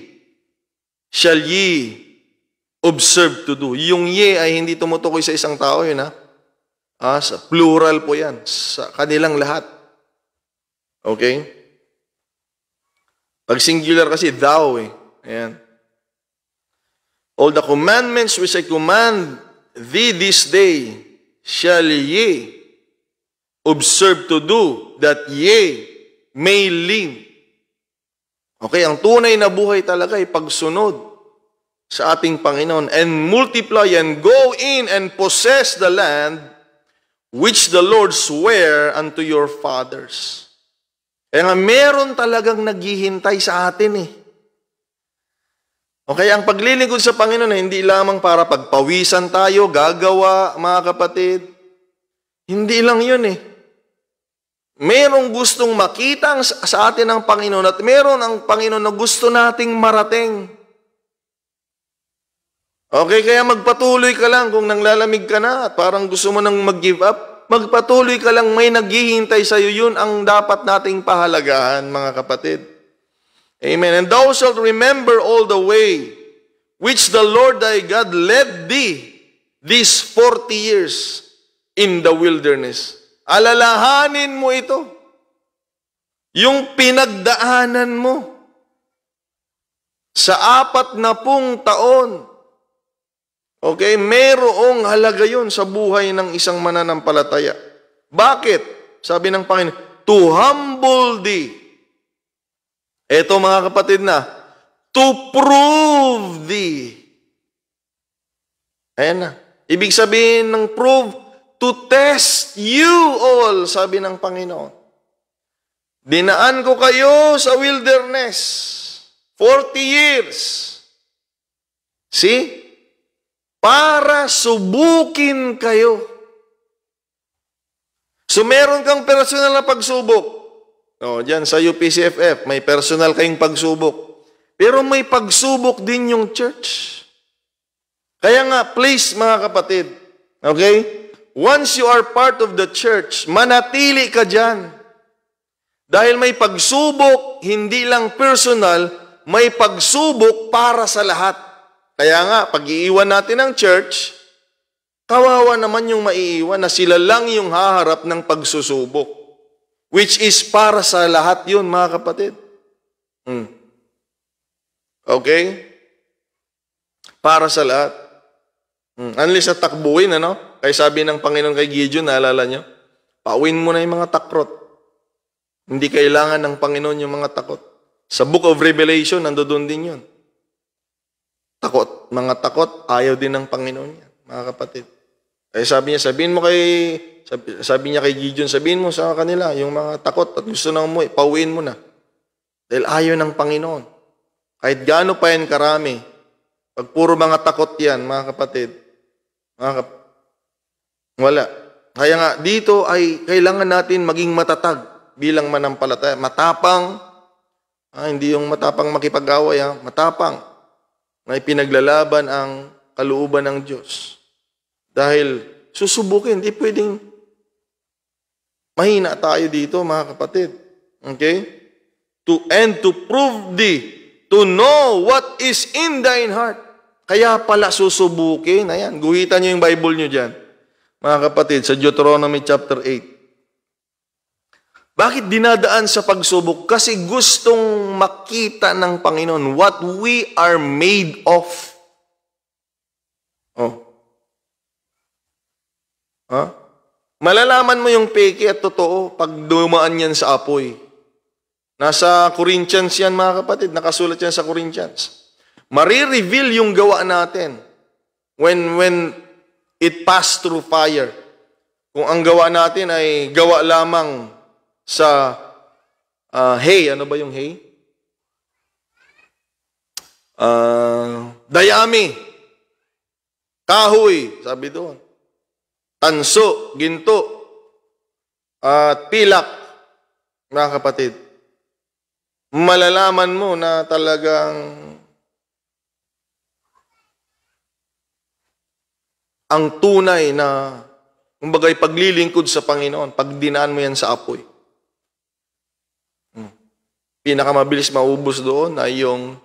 shall ye observe to do. Yung ye ay hindi tumutukoy sa isang tao yun, sa plural po yan. Sa kanilang lahat. Okay? Pag singular kasi, thou eh. Ayan. All the commandments which I command thee this day, shall ye observe to do, that ye may live. Okay, ang tunay na buhay talaga ay pagsunod sa ating Panginoon and multiply and go in and possess the land which the Lord sware unto your fathers. Kaya nga, meron talagang naghihintay sa atin eh. Okay, ang paglilingkod sa Panginoon ay hindi lamang para pagpawisan tayo, gagawa, mga kapatid. Hindi lang yun eh. Merong gustong makita sa atin ng Panginoon at meron ang Panginoon na gusto nating marating. Okay, kaya magpatuloy ka lang kung nanglalamig ka na at parang gusto mo nang mag-give up. Magpatuloy ka lang, may naghihintay sa iyo. Yun ang dapat nating pahalagahan, mga kapatid. Amen. And thou shalt remember all the way which the Lord thy God led thee these 40 years in the wilderness. Alalahanin mo ito. Yung pinagdaanan mo sa 40 taon. Okay? Merong halaga yun sa buhay ng isang mananampalataya. Bakit? Sabi ng Panginoon, to humble thee. Ito mga kapatid na, to prove thee. Ayan na. Ibig sabihin ng prove, to test you all, sabi ng Panginoon. Dinaan ko kayo sa wilderness. 40 years. See? para subukin kayo. So meron kang personal na pagsubok. Diyan sa UPCFF, may personal kayong pagsubok. Pero may pagsubok din yung church. Kaya nga, please mga kapatid, okay? Once you are part of the church, manatili ka dyan. Dahil may pagsubok, hindi lang personal, may pagsubok para sa lahat. Kaya nga, pag iiwan natin ang church, kawawa naman yung maiiwan na sila lang yung haharap ng pagsusubok. Which is para sa lahat yun, mga kapatid. Okay? Para sa lahat. Unless sa takbuhin, ano? Kaya sabi ng Panginoon kay Gideon, naalala nyo? Pauwin mo na yung mga takrot. Hindi kailangan ng Panginoon yung mga takot. Sa Book of Revelation, nandoon din yun. Takot. Mga takot, ayaw din ng Panginoon yan, mga kapatid. Kaya sabi niya, sabi niya kay Gideon, sabihin mo sa kanila, yung mga takot at gusto na umuwi, pauwiin mo na. Dahil ayaw ng Panginoon. Kahit gaano pa yan karami, pag puro mga takot yan, mga kapatid, wala. Kaya nga, dito ay kailangan natin maging matatag bilang manampalataya. Matapang, hindi yung matapang makipag-away, matapang na ipinaglalaban ang kalooban ng Diyos. Dahil susubukin, hindi pwedeng mahina tayo dito, mga kapatid. Okay? To prove thee, to know what is in thine heart. Kaya pala susubukin. Ayan, guhitan nyo yung Bible nyo dyan. Mga kapatid, sa Deuteronomy chapter 8. Bakit dinadaan sa pagsubok? Kasi gustong makita ng Panginoon what we are made of. Malalaman mo yung peke at totoo pag dumaan yan sa apoy. Nasa Corinthians yan, mga kapatid. Nakasulat yan sa Corinthians. Marireveal yung gawa natin when it passed through fire. Kung ang gawa natin ay gawa lamang sa hay. Ano ba yung hay? Dayami. Kahoy, sabi doon. Tanso, ginto, at pilak, mga kapatid. Malalaman mo na talagang ang tunay na kumbaga'y paglilingkod sa Panginoon pag dinaan mo yan sa apoy. Pinakamabilis maubos doon ay yung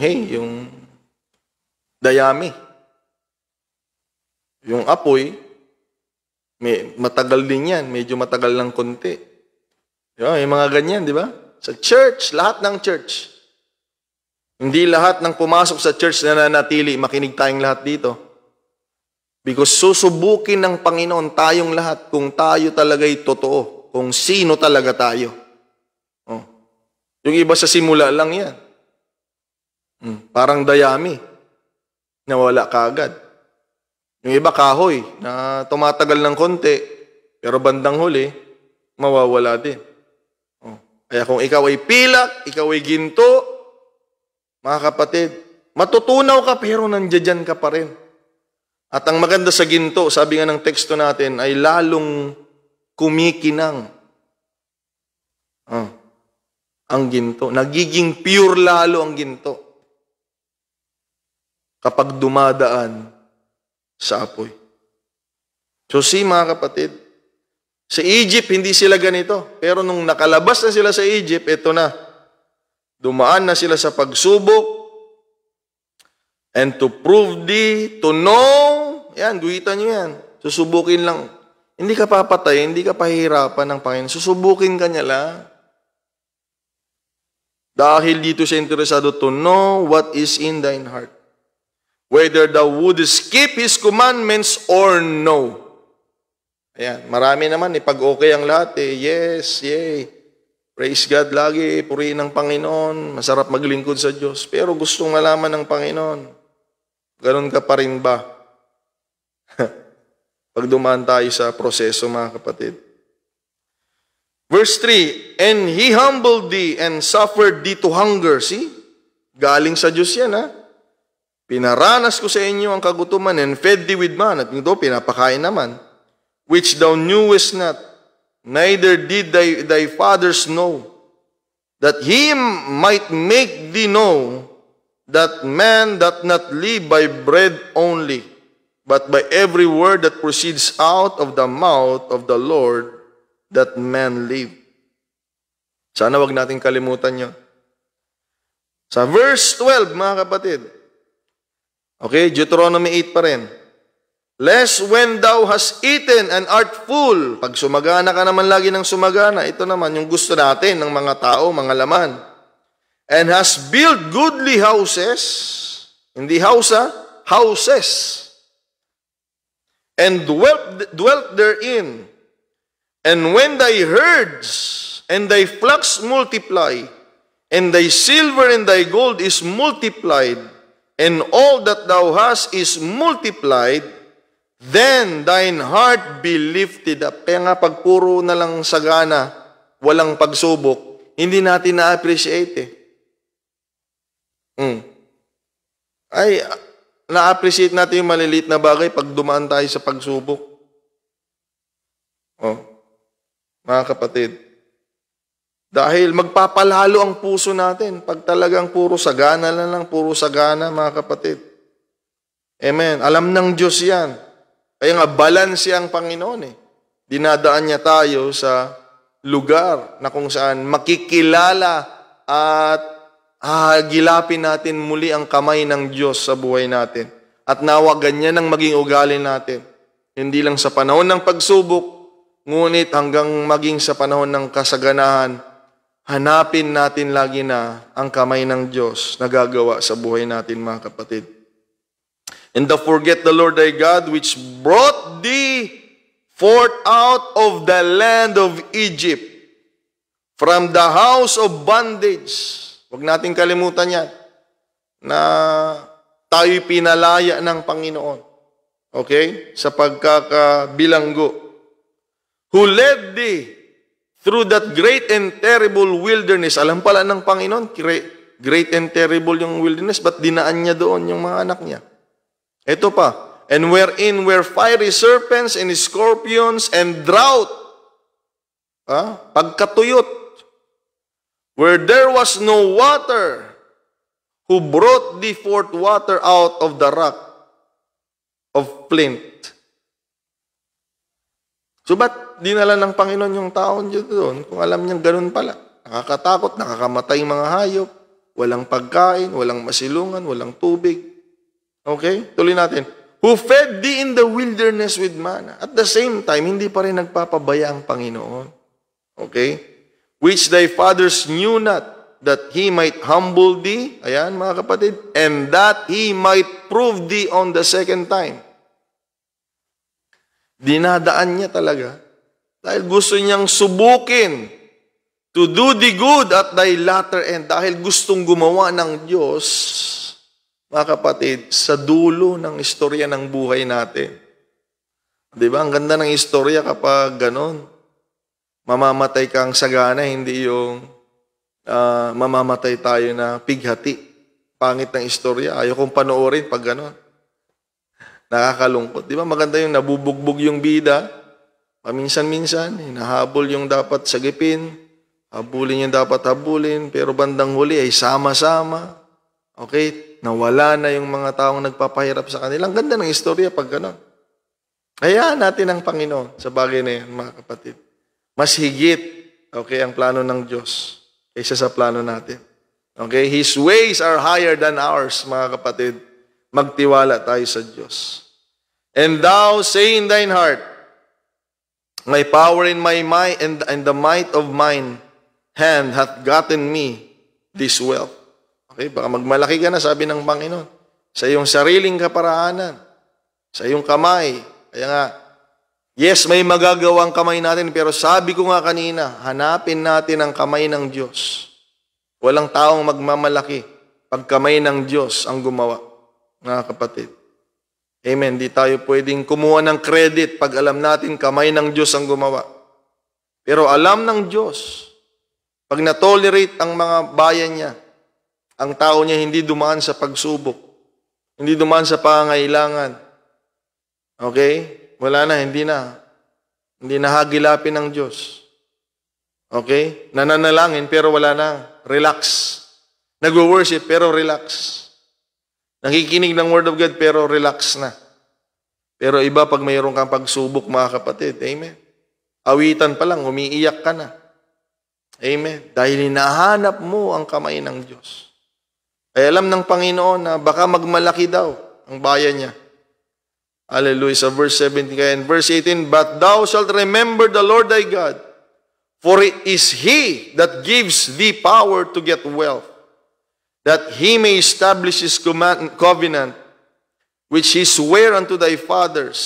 hay, yung dayami. Yung apoy, matagal din yan. Medyo matagal ng konti. Yung mga ganyan, di ba? Sa church, lahat ng church. Hindi lahat ng pumasok sa church na nanatili, makinig tayong lahat dito. Because susubukin ng Panginoon tayong lahat kung tayo talaga'y totoo. Kung sino talaga tayo. Yung iba sa simula lang yan. Parang dayami. Nawala kaagad. Yung iba kahoy na tumatagal ng konti, pero bandang huli, mawawala din. Kaya kung ikaw ay pilak, ikaw ay ginto, mga kapatid, matutunaw ka pero nandiyan ka pa rin. At ang maganda sa ginto, sabi nga ng teksto natin, ay lalong kumikinang. Ang ginto. Nagiging pure lalo ang ginto. Kapag dumadaan sa apoy. So mga kapatid, sa Egypt, hindi sila ganito. Pero nung nakalabas na sila sa Egypt, ito na. Dumaan na sila sa pagsubok. And to prove thee, to know. Yan, guhitan nyo yan. Susubukin lang. Hindi ka papatay, hindi ka pahihirapan ng Panginoon. Susubukin ka niya lang. Dahil dito siya interesado to know what is in thine heart. Whether thou wouldest keep His commandments or no. Ayan, marami naman, pag okay ang lahat, yes, yay. Praise God lagi, purihin ng Panginoon, masarap maglingkod sa Diyos. Pero gustong malaman ng Panginoon, ganun ka pa rin ba? Pag dumaan tayo sa proseso, mga kapatid. Verse 3, and He humbled thee and suffered thee to hunger. See? Galing sa Diyos yan, ha? Pinaranas ko sa inyo ang kagutuman and fed thee with manna. At ito, pinapakain naman. Which thou knewest not, neither did thy fathers know, that he might make thee know that man doth not live by bread only, but by every word that proceeds out of the mouth of the Lord, that man live. Sana wag natin kalimutan yun. Sa verse 12, mga kapatid. Okay, Deuteronomy 8 pa rin. Lest when thou hast eaten and art full, pag sumagana ka naman lagi ng sumagana, ito naman yung gusto natin ng mga tao, mga laman. And hast built goodly houses, hindi house houses, and dwelt therein. And when thy herds and thy flocks multiply, and thy silver and thy gold is multiplied, and all that thou hast is multiplied, then thine heart be lifted up. Kaya nga pag puro na lang sagana, walang pagsubok, hindi natin na-appreciate Ay, na-appreciate natin yung maliliit na bagay pag dumaan tayo sa pagsubok. Mga kapatid, dahil magpapalalo ang puso natin pag talagang puro sagana lang, puro sagana, mga kapatid. Amen. Alam ng Diyos yan. Kaya nga, balance ang Panginoon Dinadaan niya tayo sa lugar na kung saan makikilala at gilapin natin muli ang kamay ng Diyos sa buhay natin. At nawa ganyan ang maging ugali natin. Hindi lang sa panahon ng pagsubok, ngunit hanggang maging sa panahon ng kasaganahan, hanapin natin lagi na ang kamay ng Diyos na gagawa sa buhay natin, mga kapatid. And thou forget the Lord thy God, which brought thee forth out of the land of Egypt, from the house of bondage. Huwag natin kalimutan yan, na tayo'y pinalaya ng Panginoon. Okay? Sa pagkakabilanggo. Who led thee through that great and terrible wilderness. Alam pala ng Panginoon, great and terrible yung wilderness, ba't dinaan niya doon yung mga anak niya? Ito pa, and wherein were fiery serpents and scorpions and drought. Pagkatuyot. Where there was no water, who brought thee forth water out of the rock of flint. So ba't dinala ng Panginoon yung taon dyan doon kung alam niyang ganun pala? Nakakatakot, nakakamatay mga hayop, walang pagkain, walang masilungan, walang tubig. Okay? Tuloy natin. Who fed thee in the wilderness with manna. At the same time, hindi pa rin nagpapabaya ang Panginoon. Okay? Which thy fathers knew not, that He might humble thee. Ayan, mga kapatid. And that He might prove thee on the second time. Dinadaan niya talaga. Dahil gusto niyang subukin to do the good at thy latter end. Dahil gustong gumawa ng Diyos, mga kapatid, sa dulo ng istorya ng buhay natin. Di ba? Ang ganda ng istorya kapag ganon. Mamamatay kang sagana, hindi yung mamamatay tayo na pighati. Pangit ng istorya. Ayaw kong panoorin pag ganon. Nakakalungkot. Di ba? Maganda yung nabubugbog yung bida. Paminsan-minsan, hinahabol yung dapat sagipin. Habulin yung dapat habulin. Pero bandang huli ay sama-sama. Okay? Nawala na yung mga taong nagpapahirap sa kanila. Ang ganda ng istorya pag gano'n. Hayaan natin ang Panginoon sa bagay na yan, mga kapatid. Mas higit, okay, ang plano ng Diyos kaysa sa plano natin. Okay? His ways are higher than ours, mga kapatid. Magtiwala tayo sa Diyos. And thou say in thine heart, my power in my might and the might of mine hand hath gotten me this wealth. Okay, baka magmalaki ka na, sabi ng Panginoon. Sa iyong sariling kaparaanan, sa iyong kamay. Kaya nga, yes, may magagawang kamay natin, pero sabi ko nga kanina, hanapin natin ang kamay ng Diyos. Walang taong magmamalaki pag kamay ng Diyos ang gumawa, mga kapatid. Amen. Di tayo pwedeng kumuha ng credit pag alam natin kamay ng Diyos ang gumawa. Pero alam ng Diyos, pag na-tolerate ang mga bayan niya, ang tao niya hindi dumaan sa pagsubok. Hindi dumaan sa pangangailangan. Okay? Wala na, hindi na. Hindi na hagilapin ng Diyos. Okay? Nananalangin pero wala na. Relax. Nag-worship pero relax. Nakikinig ng Word of God pero relax na. Pero iba pag mayroon kang pagsubok, mga kapatid. Amen? Awitan pa lang, umiiyak ka na. Amen? Dahil hinahanap mo ang kamay ng Diyos. Ay alam ng Panginoon na baka magmalaki daw ang bayan niya. Hallelujah. Sa verse 17 kaya in verse 18, "But thou shalt remember the Lord thy God, for it is He that gives thee power to get wealth, that He may establish His covenant, which He sware unto thy fathers,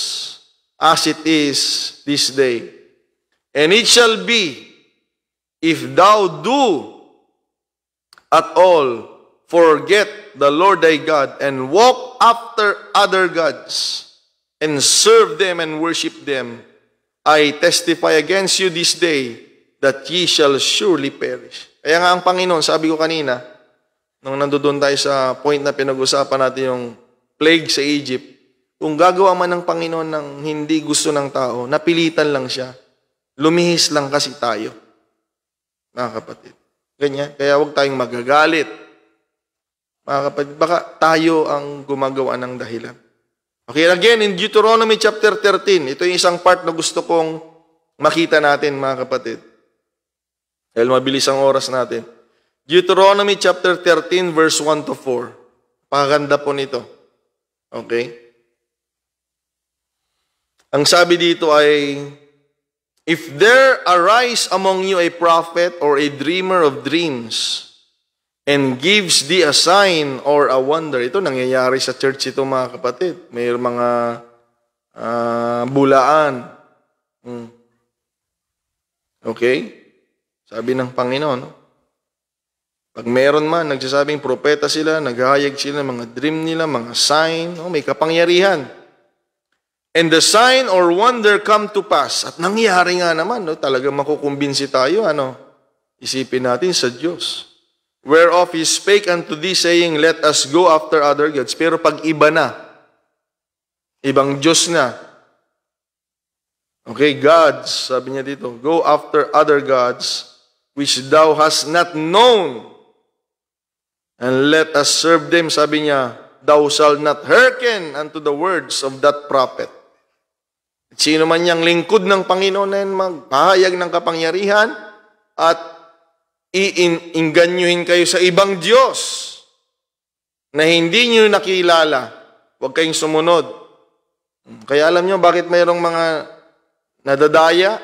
as it is this day. And it shall be, if thou do at all forget the Lord thy God, and walk after other gods, and serve them and worship them, I testify against you this day, that ye shall surely perish." Kaya nga ang Panginoon, sabi ko kanina, nung nandoon tayo sa point na pinag-usapan natin yung plague sa Egypt, kung gagawa man ng Panginoon ng hindi gusto ng tao, napilitan lang siya. Lumihis lang kasi tayo. Mga kapatid. Ganyan. Kaya huwag tayong magagalit. Mga kapatid, baka tayo ang gumagawa ng dahilan. Okay, again, in Deuteronomy chapter 13, ito yung isang part na gusto kong makita natin, mga kapatid. Dahil mabilis ang oras natin. Deuteronomy chapter 13, verse 1 to 4. Pakaganda po nito. Okay? Ang sabi dito ay, "If there arise among you a prophet or a dreamer of dreams, and gives thee a sign or a wonder." Ito nangyayari sa church ito, mga kapatid. May mga bulaan. Okay? Sabi ng Panginoon, no? Pag meron man, nagsasabing propeta sila, naghahayag sila ng mga dream nila, mga sign, no? May kapangyarihan. "And the sign or wonder come to pass." At nangyari nga naman, no? Talagang makukumbinsi tayo, isipin natin sa Diyos. "Whereof He spake unto thee, saying, Let us go after other gods." Pero pag iba na, ibang Diyos na. Okay, gods, sabi niya dito, "Go after other gods, which thou hast not known, and let us serve them." Sabi niya, "Thou shalt not hearken unto the words of that prophet." At sino man niyang lingkod ng Panginoon na magpahayag ng kapangyarihan at iinganyuhin kayo sa ibang Diyos na hindi nyo nakilala, huwag kayong sumunod. Kaya alam nyo bakit mayroong mga nadadaya,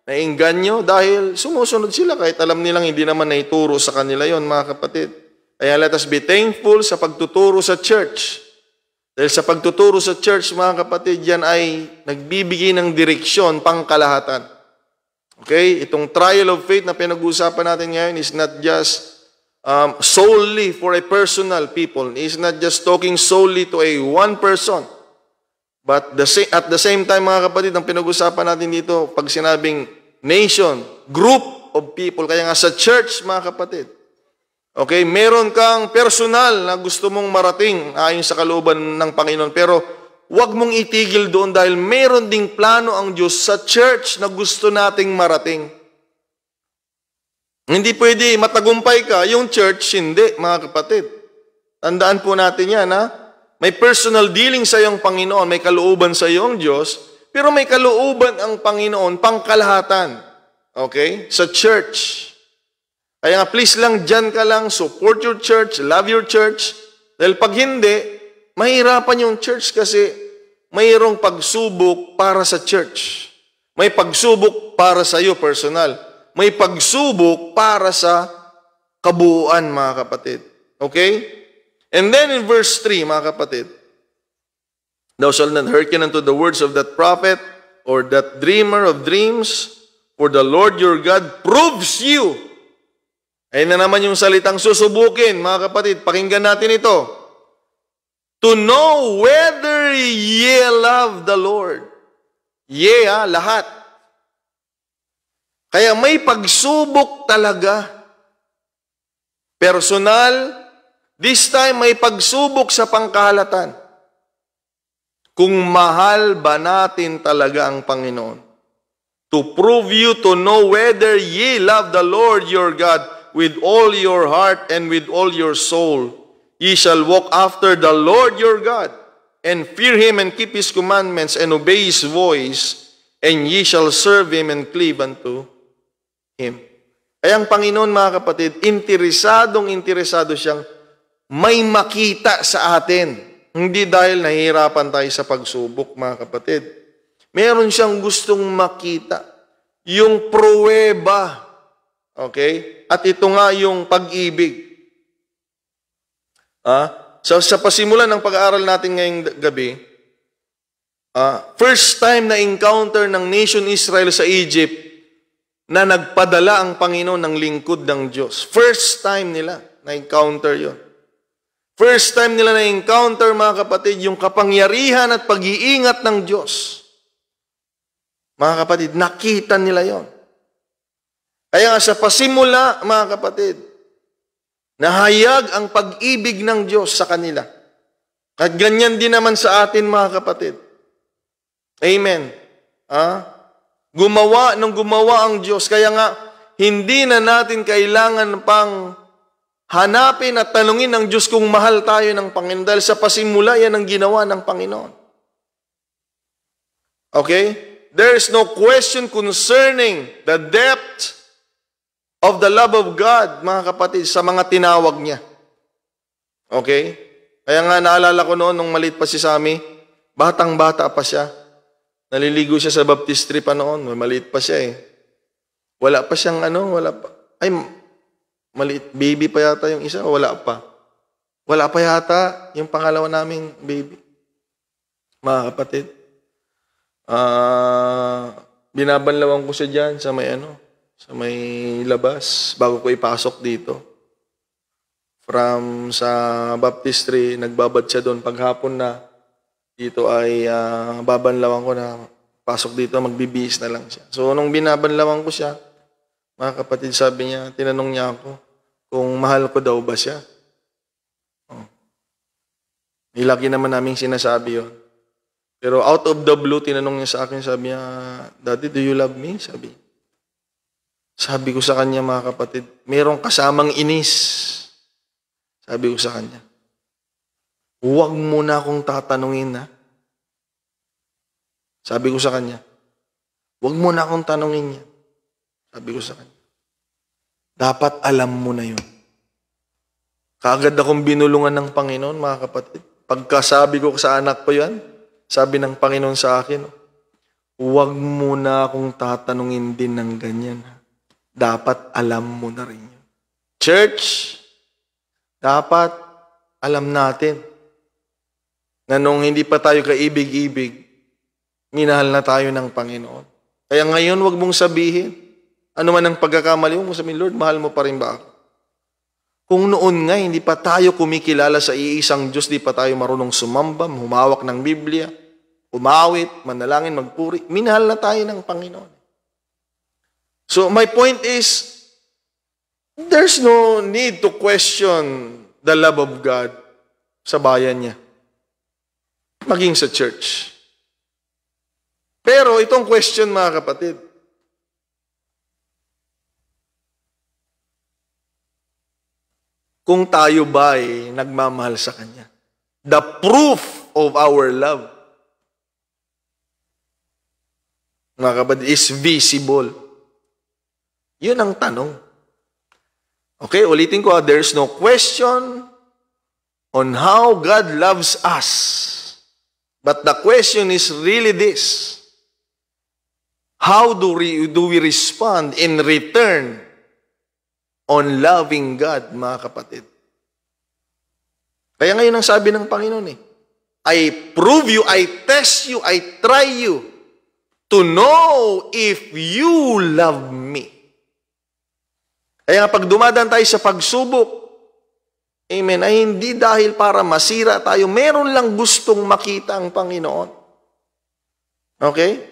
nainganyo? Dahil sumusunod sila kahit alam nilang hindi naman naituro sa kanila yon, mga kapatid. Kaya let us be thankful sa pagtuturo sa church. Dahil sa pagtuturo sa church, mga kapatid, yan ay nagbibigay ng direksyon pangkalahatan. Okay? Itong trial of faith na pinag-uusapan natin ngayon is not just solely for a personal people. It's not just talking solely to a one person. But at the same time, mga kapatid, ang pinag-uusapan natin dito, pag sinabing nation, group of people, kaya nga sa church, mga kapatid. Okay? Meron kang personal na gusto mong marating ayon sa kalooban ng Panginoon, pero huwag mong itigil doon dahil meron ding plano ang Diyos sa church na gusto nating marating. Hindi pwede matagumpay ka, yung church hindi, mga kapatid. Tandaan po natin yan, ha? May personal dealing sa iyong Panginoon, may kalooban sa iyong Diyos, pero may kalooban ang Panginoon pangkalahatan. Okay? Sa church. Kaya nga, please lang, dyan ka lang, support your church, love your church. Dahil pag hindi, mahirapan yung church kasi mayroong pagsubok para sa church. May pagsubok para sa iyo personal. May pagsubok para sa kabuuan, mga kapatid. Okay? And then in verse 3, mga kapatid, "Thou shalt not hearken unto the words of that prophet or that dreamer of dreams, for the Lord your God proves you." Ayun na naman yung salitang susubukin, mga kapatid. Pakinggan natin ito. "To know whether ye love the Lord." Lahat. Kaya may pagsubok talaga. Personal, This time may pagsubok sa pangkahalatan. Kung mahal ba natin talaga ang Panginoon? To prove you to know whether ye love the Lord your God with all your heart and with all your soul. Ye shall walk after the Lord your God, and fear Him and keep His commandments and obey His voice, and ye shall serve Him and cleave unto Him. Ay ang Panginoon, mga kapatid, interesado siyang may makita sa atin. Hindi dahil nahihirapan tayo sa pagsubok, mga kapatid. Meron siyang gustong makita. Yung pruweba. Okay? At ito nga yung pag-ibig. So, sa pasimulan ng pag-aaral natin ngayong gabi, first time na encounter ng nation Israel sa Egypt na nagpadala ang Panginoon ng lingkod ng Diyos. First time nila na encounter yon. First time nila na encounter, mga kapatid, yung kapangyarihan at pag-iingat ng Diyos. Mga kapatid, nakita nila yon. Kaya nga sa pasimula, mga kapatid, nahayag ang pag-ibig ng Diyos sa kanila. At ganyan din naman sa atin, mga kapatid. Amen. Gumawa ang Diyos. Kaya nga, hindi na natin kailangan pang hanapin at tanungin ng Diyos kung mahal tayo ng Panginoon. Dahil sa pasimula, yan ang ginawa ng Panginoon. Okay? There is no question concerning the depth of the love of God, mga kapatid, sa mga tinawag niya. Okay? Kaya nga naalala ko noon, nung maliit pa si Sammy, batang-bata pa siya. Naliligo siya sa baptistry pa noon. Maliit pa siya eh. Wala pa siyang maliit. Baby pa yata yung isa, wala pa. Wala pa yata yung pangalawa naming baby. Mga kapatid. Binabanlawan ko siya dyan sa may labas, bago ko ipasok dito. From sa baptistry, nagbabad siya doon. Paghapon na, dito ay babanlawan ko na pasok dito, magbibihis na lang siya. So, nung binabanlawan ko siya, mga kapatid, sabi niya, tinanong niya ako kung mahal ko daw ba siya. Ilaki naman namin sinasabi yon. Pero out of the blue, tinanong niya sa akin, sabi niya, Daddy, do you love me? Sabi ko sa kanya, mga kapatid, merong kasamang inis. Sabi ko sa kanya, huwag mo na akong tatanungin, ha? Sabi ko sa kanya, huwag mo na akong tanungin yan. Sabi ko sa kanya, dapat alam mo na yun. Kaagad akong binulungan ng Panginoon, mga kapatid. Pagkasabi ko sa anak ko yan, sabi ng Panginoon sa akin, huwag mo na akong tatanungin din ng ganyan, ha? Dapat alam mo na rin yun. Church, dapat alam natin na nung hindi pa tayo kaibig-ibig, minahal na tayo ng Panginoon. Kaya ngayon, huwag mong sabihin, ano man ang pagkakamali mo, sabihin, Lord, mahal mo pa rin ba ako? Kung noon nga, hindi pa tayo kumikilala sa iisang Diyos, di pa tayo marunong sumamba, humawak ng Biblia, umawit, manalangin, magpuri, minahal na tayo ng Panginoon. So, my point is, there's no need to question the love of God sa bayan niya. Maging sa church. Pero itong question, mga kapatid, kung tayo ba ay nagmamahal sa Kanya. The proof of our love, mga kapatid, is visible. Yun ang tanong. Okay, ulitin ko, there's no question on how God loves us. But the question is really this. How do we respond in return on loving God, mga kapatid? Kaya ngayon ang sabi ng Panginoon I prove you, I test you, I try you to know if you love me. Kaya nga pag dumadaan tayo sa pagsubok, amen, ay hindi dahil para masira tayo, meron lang gustong makita ang Panginoon. Okay?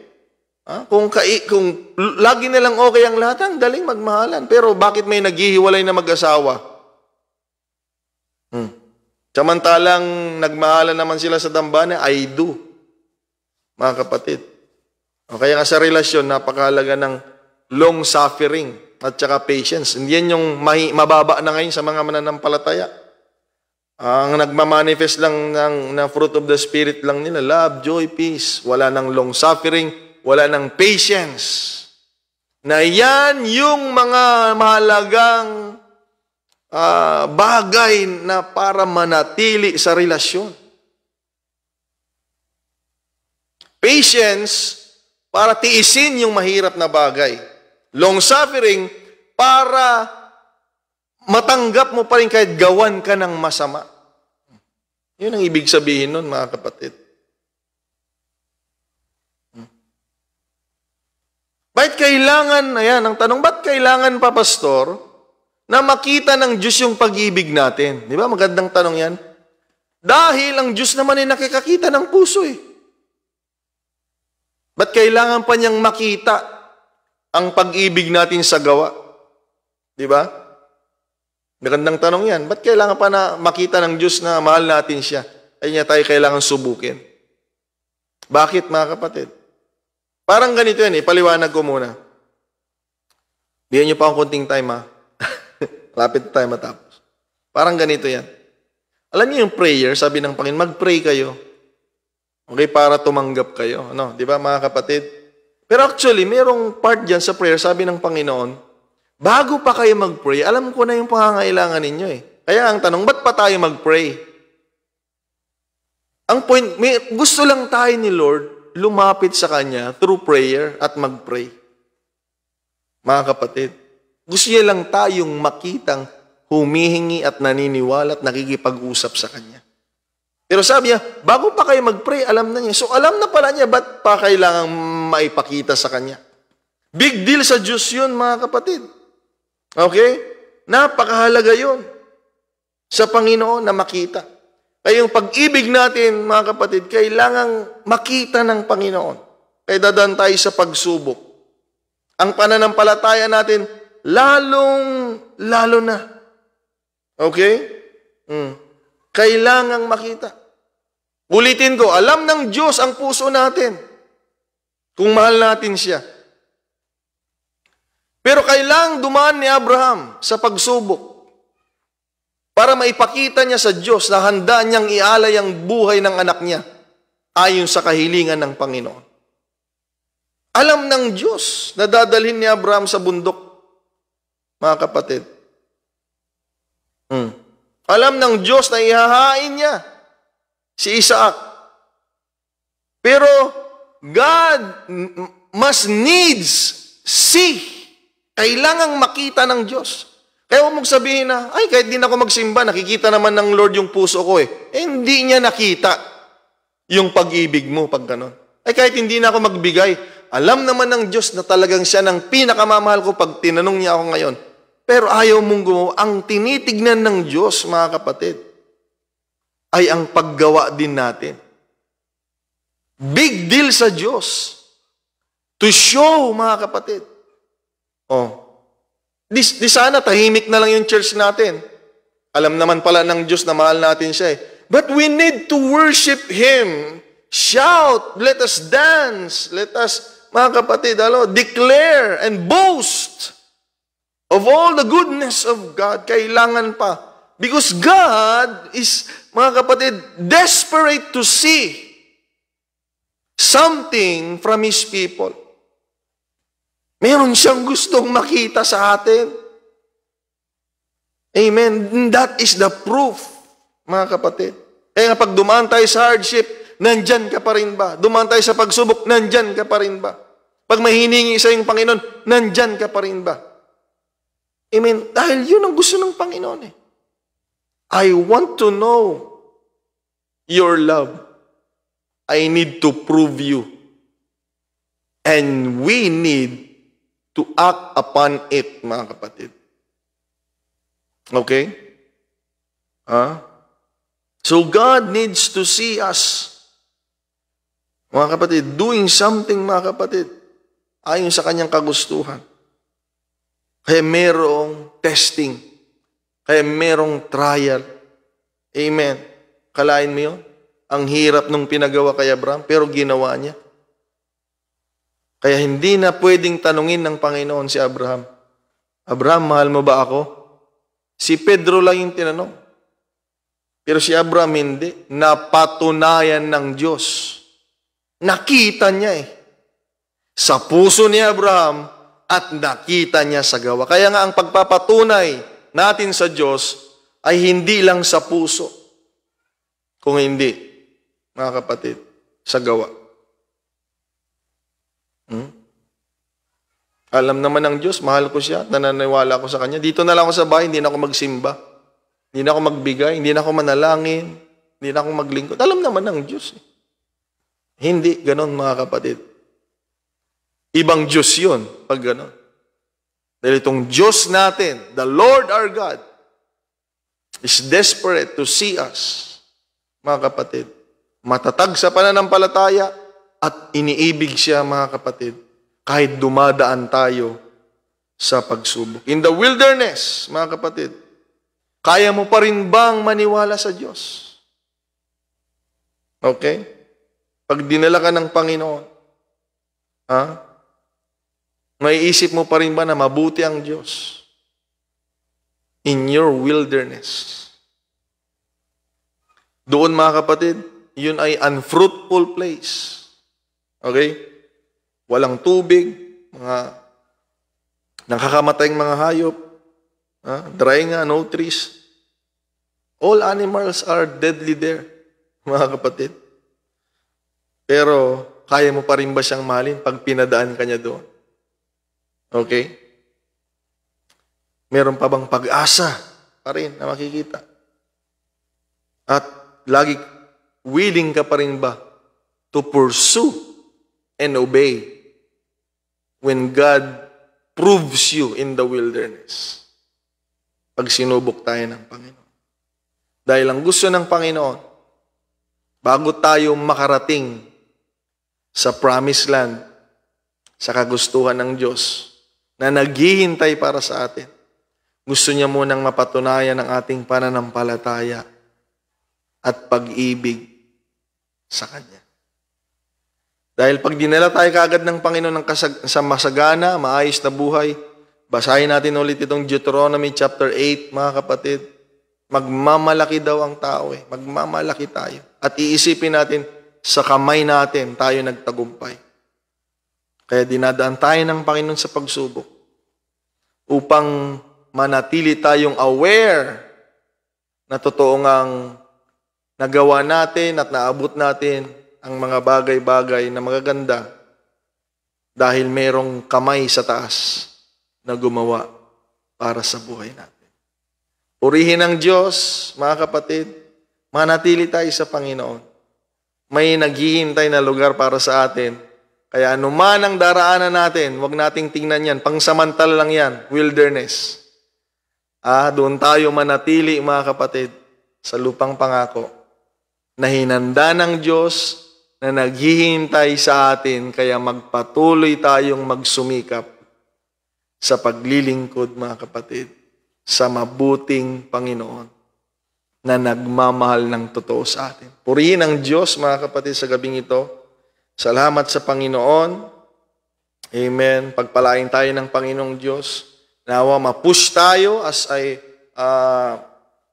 Kung lagi nilang okay ang lahat, ang daling magmahalan. Pero bakit may naghihiwalay na mag-asawa? Samantalang nagmahalan naman sila sa dambana, I do. Mga kapatid. O kaya nga sa relasyon, napakahalaga ng long suffering at saka patience. Hindi yan yung mababa na ngayon sa mga mananampalataya. Ang nagmamanifest lang ng fruit of the Spirit lang nila, love, joy, peace. Wala ng long suffering, wala ng patience. Na yan yung mga mahalagang bagay na para manatili sa relasyon. Patience, para tiisin yung mahirap na bagay. Long suffering, para matanggap mo pa rin kahit gawan ka ng masama. Yun ang ibig sabihin nun, mga kapatid. Bakit kailangan, ayan, ang tanong, ba't kailangan pa, pastor, na makita ng Diyos yung pag-ibig natin? Di ba? Magandang tanong yan. Dahil ang Diyos naman ay nakikakita ng puso eh. Ba't kailangan pa niyang makita ang pag-ibig natin sa gawa? Di ba? Magandang tanong yan. Ba't kailangan pa na makita ng Diyos na mahal natin siya? Ay niya tayo kailangan subukin. Bakit, mga kapatid? Parang ganito yan eh. Paliwanag ko muna. Bigyan niyo pa akong konting time ha. Rapid tayo matapos. Parang ganito yan. Alam niyo yung prayer, sabi ng Panginoon, mag-pray kayo. Okay, para tumanggap kayo. Ano? Di ba, mga kapatid? Pero actually, merong part dyan sa prayer, sabi ng Panginoon, bago pa kayo mag-pray, alam ko na yung pangangailangan ninyo eh. Kaya ang tanong, ba't pa tayo mag-pray? Ang point, gusto lang tayo ni Lord lumapit sa Kanya through prayer at mag-pray. Mga kapatid, gusto niya lang tayong makitang humihingi at naniniwala at nakikipag-usap sa Kanya. Pero sabi niya, bago pa kayo mag-pray, alam na niya. So alam na pala niya, ba't pa kailangang maipakita sa Kanya? Big deal sa Diyos yun, mga kapatid. Okay? Napakahalaga yun sa Panginoon na makita. Kaya yung pag-ibig natin, mga kapatid, kailangang makita ng Panginoon. Kaya dadaan tayo sa pagsubok. Ang pananampalataya natin, lalo na. Okay? Kailangang makita. Ulitin ko, alam ng Diyos ang puso natin kung mahal natin siya. Pero kailangang dumaan ni Abraham sa pagsubok para maipakita niya sa Diyos na handa niyang ialay ang buhay ng anak niya ayon sa kahilingan ng Panginoon. Alam ng Diyos na dadalhin ni Abraham sa bundok, mga kapatid. Alam ng Diyos na ihahain niya si Isaac. Pero God must needs see. Kailangang makita ng Diyos. Kaya huwag mong sabihin na, ay, kahit di na ako magsimba, nakikita naman ng Lord yung puso ko eh. Hindi niya nakita yung pag-ibig mo pag gano'n. Ay, kahit hindi na ako magbigay, alam naman ng Diyos na talagang siya ng pinakamamahal ko pag tinanong niya ako ngayon. Pero ayaw mong gumawa. Ang tinitignan ng Diyos, mga kapatid, ay ang paggawa din natin. Big deal sa Diyos. To show, mga kapatid. Di sana tahimik na lang yung church natin. Alam naman pala ng Diyos na mahal natin siya eh. But we need to worship Him. Shout, let us dance, let us, mga kapatid, declare and boast of all the goodness of God. Kailangan pa. Because God is, mga kapatid, desperate to see something from His people. Meron siyang gustong makita sa atin. Amen. That is the proof, mga kapatid. Kaya pag dumaan tayo sa hardship, nandyan ka pa rin ba? Dumaan tayo sa pagsubok, nandyan ka pa rin ba? Pag may hiningi sa iyong Panginoon, nandyan ka pa rin ba? Amen. Dahil yun ang gusto ng Panginoon eh. I want to know your love. I need to prove you. And we need to act upon it, mga kapatid. Okay? So God needs to see us, mga kapatid, doing something, mga kapatid, ayon sa kanyang kagustuhan. Kaya merong testing. Kaya merong trial. Amen. Kalain mo yun? Ang hirap nung pinagawa kay Abraham, pero ginawa niya. Kaya hindi na pwedeng tanungin ng Panginoon si Abraham, Abraham, mahal mo ba ako? Si Pedro lang yung tinanong. Pero si Abraham hindi. Napatunayan ng Diyos. Nakita niya sa puso ni Abraham at nakita niya sa gawa. Kaya nga ang pagpapatunay natin sa Diyos ay hindi lang sa puso. Kung hindi, mga kapatid, sa gawa. Alam naman ng Diyos, mahal ko siya, nananiwala ko sa Kanya. Dito na lang ako sa bahay, hindi na ako magsimba. Hindi na ako magbigay, hindi na ako manalangin, hindi na ako maglingkod. Alam naman ng Diyos. Hindi, ganon mga kapatid. Ibang Diyos yun, pag ganon. Dahil itong Diyos natin, the Lord our God, is desperate to see us, mga kapatid. Matatag sa pananampalataya at iniibig siya, mga kapatid, kahit dumadaan tayo sa pagsubok. In the wilderness, mga kapatid, kaya mo pa rin bang maniwala sa Diyos? Okay? Pag dinala ka ng Panginoon, maiisip mo pa rin ba na mabuti ang Diyos? In your wilderness. Doon, mga kapatid, yun ay unfruitful place. Okay? Walang tubig, mga nakakamatayang mga hayop, dry nga, no trees. All animals are deadly there, mga kapatid. Pero, kaya mo pa rin ba siyang mahalin pag pinadaan ka niya doon? Okay? Meron pa bang pag-asa pa rin na makikita? At lagi willing ka pa rin ba to pursue and obey when God proves you in the wilderness? Pag sinubok tayo ng Panginoon. Dahil ang gusto ng Panginoon, bago tayo makarating sa promised land, sa kagustuhan ng Diyos, na naghihintay para sa atin, gusto niya munang mapatunayan ang ating pananampalataya at pag-ibig sa Kanya. Dahil pag dinala tayo kaagad ng Panginoon sa masagana, maayos na buhay, basahin natin ulit itong Deuteronomy chapter 8, mga kapatid. Magmamalaki daw ang tao Magmamalaki tayo. At iisipin natin, sa kamay natin tayo nagtagumpay. Kaya dinadaan tayo ng Panginoon sa pagsubok upang manatili tayong aware na totoo ngang nagawa natin at naabot natin ang mga bagay-bagay na magaganda dahil merong kamay sa taas na gumawa para sa buhay natin. Purihin ang Diyos, mga kapatid, manatili tayo sa Panginoon. May naghihintay na lugar para sa atin. Kaya anuman ang daraanan natin, huwag nating tingnan yan. Pangsamantala lang yan, wilderness. Doon tayo manatili, mga kapatid, sa lupang pangako na hinanda ng Diyos na naghihintay sa atin, kaya magpatuloy tayong magsumikap sa paglilingkod, mga kapatid, sa mabuting Panginoon na nagmamahal ng totoo sa atin. Purihin ang Diyos, mga kapatid, sa gabing ito. Salamat sa Panginoon. Amen. Pagpalain tayo ng Panginoong Diyos. Nawa ma-push tayo as a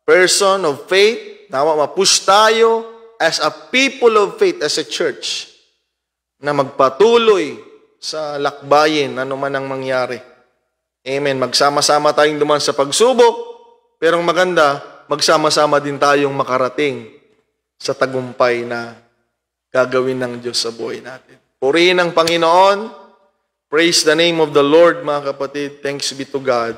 person of faith. Nawa ma-push tayo as a people of faith, as a church, na magpatuloy sa lakbayin, ano man ang mangyari. Amen. Magsama-sama tayong dumaan sa pagsubok, pero ang maganda, magsama-sama din tayong makarating sa tagumpay na gagawin ng Diyos sa buhay natin. Purihin ang Panginoon. Praise the name of the Lord, mga kapatid. Thanks be to God.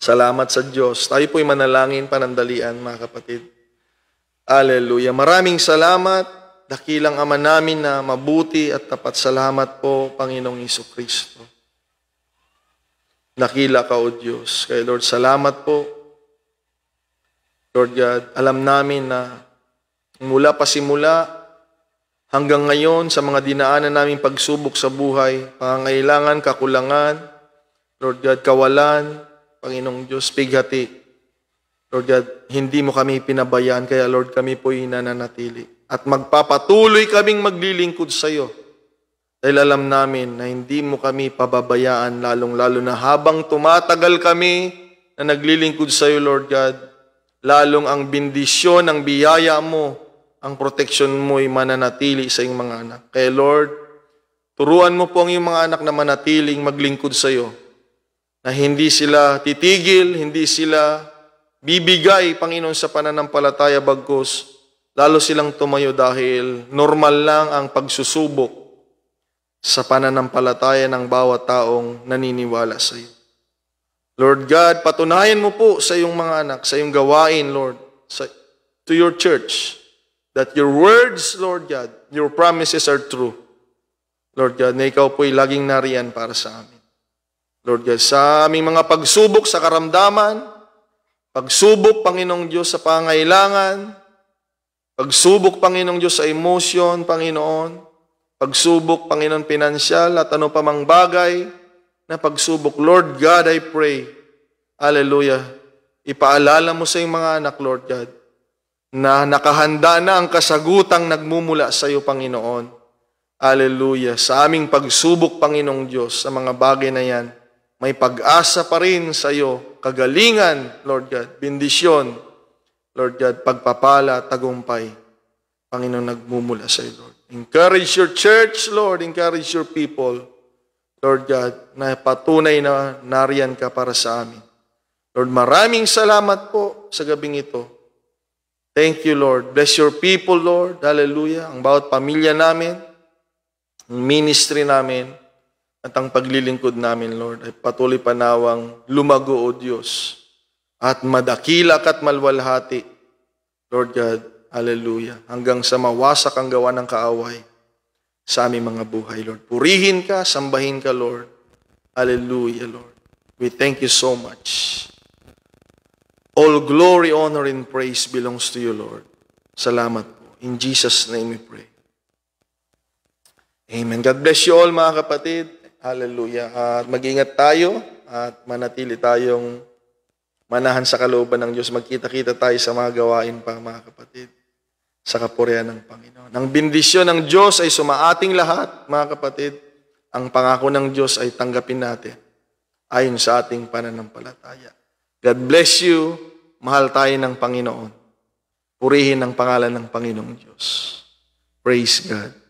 Salamat sa Diyos. Tayo po'y manalangin, panandalian, mga kapatid. Hallelujah. Maraming salamat, dakilang Ama namin na mabuti at tapat. Salamat po, Panginoong Jesucristo. Nakila ka, O Diyos. Kaya Lord, salamat po. Lord God, alam namin na mula pa simula hanggang ngayon sa mga dinaanan naming pagsubok sa buhay, pangangailangan, kakulangan, Lord God, kawalan, Panginoong Diyos, pighati. Lord God, hindi mo kami pinabayaan, kaya Lord, kami po'y nananatili. At magpapatuloy kaming maglilingkod sa iyo. Dahil alam namin na hindi mo kami pababayaan, lalong-lalo na habang tumatagal kami na naglilingkod sa iyo, Lord God, lalong ang bendisyon, ang biyaya mo, ang proteksyon mo ay mananatili sa iyong mga anak. Kaya Lord, turuan mo po ang iyong mga anak na manatiling maglingkod sa iyo, na hindi sila titigil, hindi sila bibigay, Panginoon, sa pananampalataya, bagkus lalo silang tumayo dahil normal lang ang pagsusubok sa pananampalataya ng bawat taong naniniwala sa iyo. Lord God, patunayan mo po sa iyong mga anak, sa iyong gawain, Lord, to your church, that your words, Lord God, your promises are true. Lord God, na ikaw po'y laging nariyan para sa amin. Lord God, sa aming mga pagsubok sa karamdaman, pagsubok, Panginoong Diyos, sa pangailangan, pagsubok, Panginoong Diyos, sa emosyon, Panginoon, pagsubok, Panginoon, pinansyal, at ano pa mang bagay na pagsubok. Lord God, I pray, hallelujah, ipaalala mo sa iyong mga anak, Lord God, na nakahanda na ang kasagutang nagmumula sa iyo, Panginoon. Hallelujah. Sa aming pagsubok, Panginoong Diyos, sa mga bagay na yan, may pag-asa pa rin sa iyo, kagalingan, Lord God, bendisyon, Lord God, pagpapala, tagumpay, Panginoon, nagmumula sa iyo, Lord. Encourage your church, Lord. Encourage your people, Lord God, na patunay na nariyan ka para sa amin. Lord, maraming salamat po sa gabing ito. Thank you, Lord. Bless your people, Lord. Hallelujah. Ang bawat pamilya namin, ang ministry namin, at ang paglilingkod namin, Lord, ay patuloy panawang lumago, O Diyos, at madakilak at malwalhati, Lord God, hallelujah, hanggang sa mawasak ang gawa ng kaaway sa aming mga buhay, Lord. Purihin ka, sambahin ka, Lord. Hallelujah, Lord. We thank you so much. All glory, honor, and praise belongs to you, Lord. Salamat po. In Jesus' name we pray. Amen. God bless you all, mga kapatid. Hallelujah. At mag-ingat tayo at manatili tayong manahan sa kalooban ng Diyos. Magkita-kita tayo sa mga gawain pa, mga kapatid, sa kapurihan ng Panginoon. Ang bendisyon ng Diyos ay sumaating lahat, mga kapatid. Ang pangako ng Diyos ay tanggapin natin ayon sa ating pananampalataya. God bless you. Mahal tayo ng Panginoon. Purihin ang pangalan ng Panginoong Diyos. Praise God.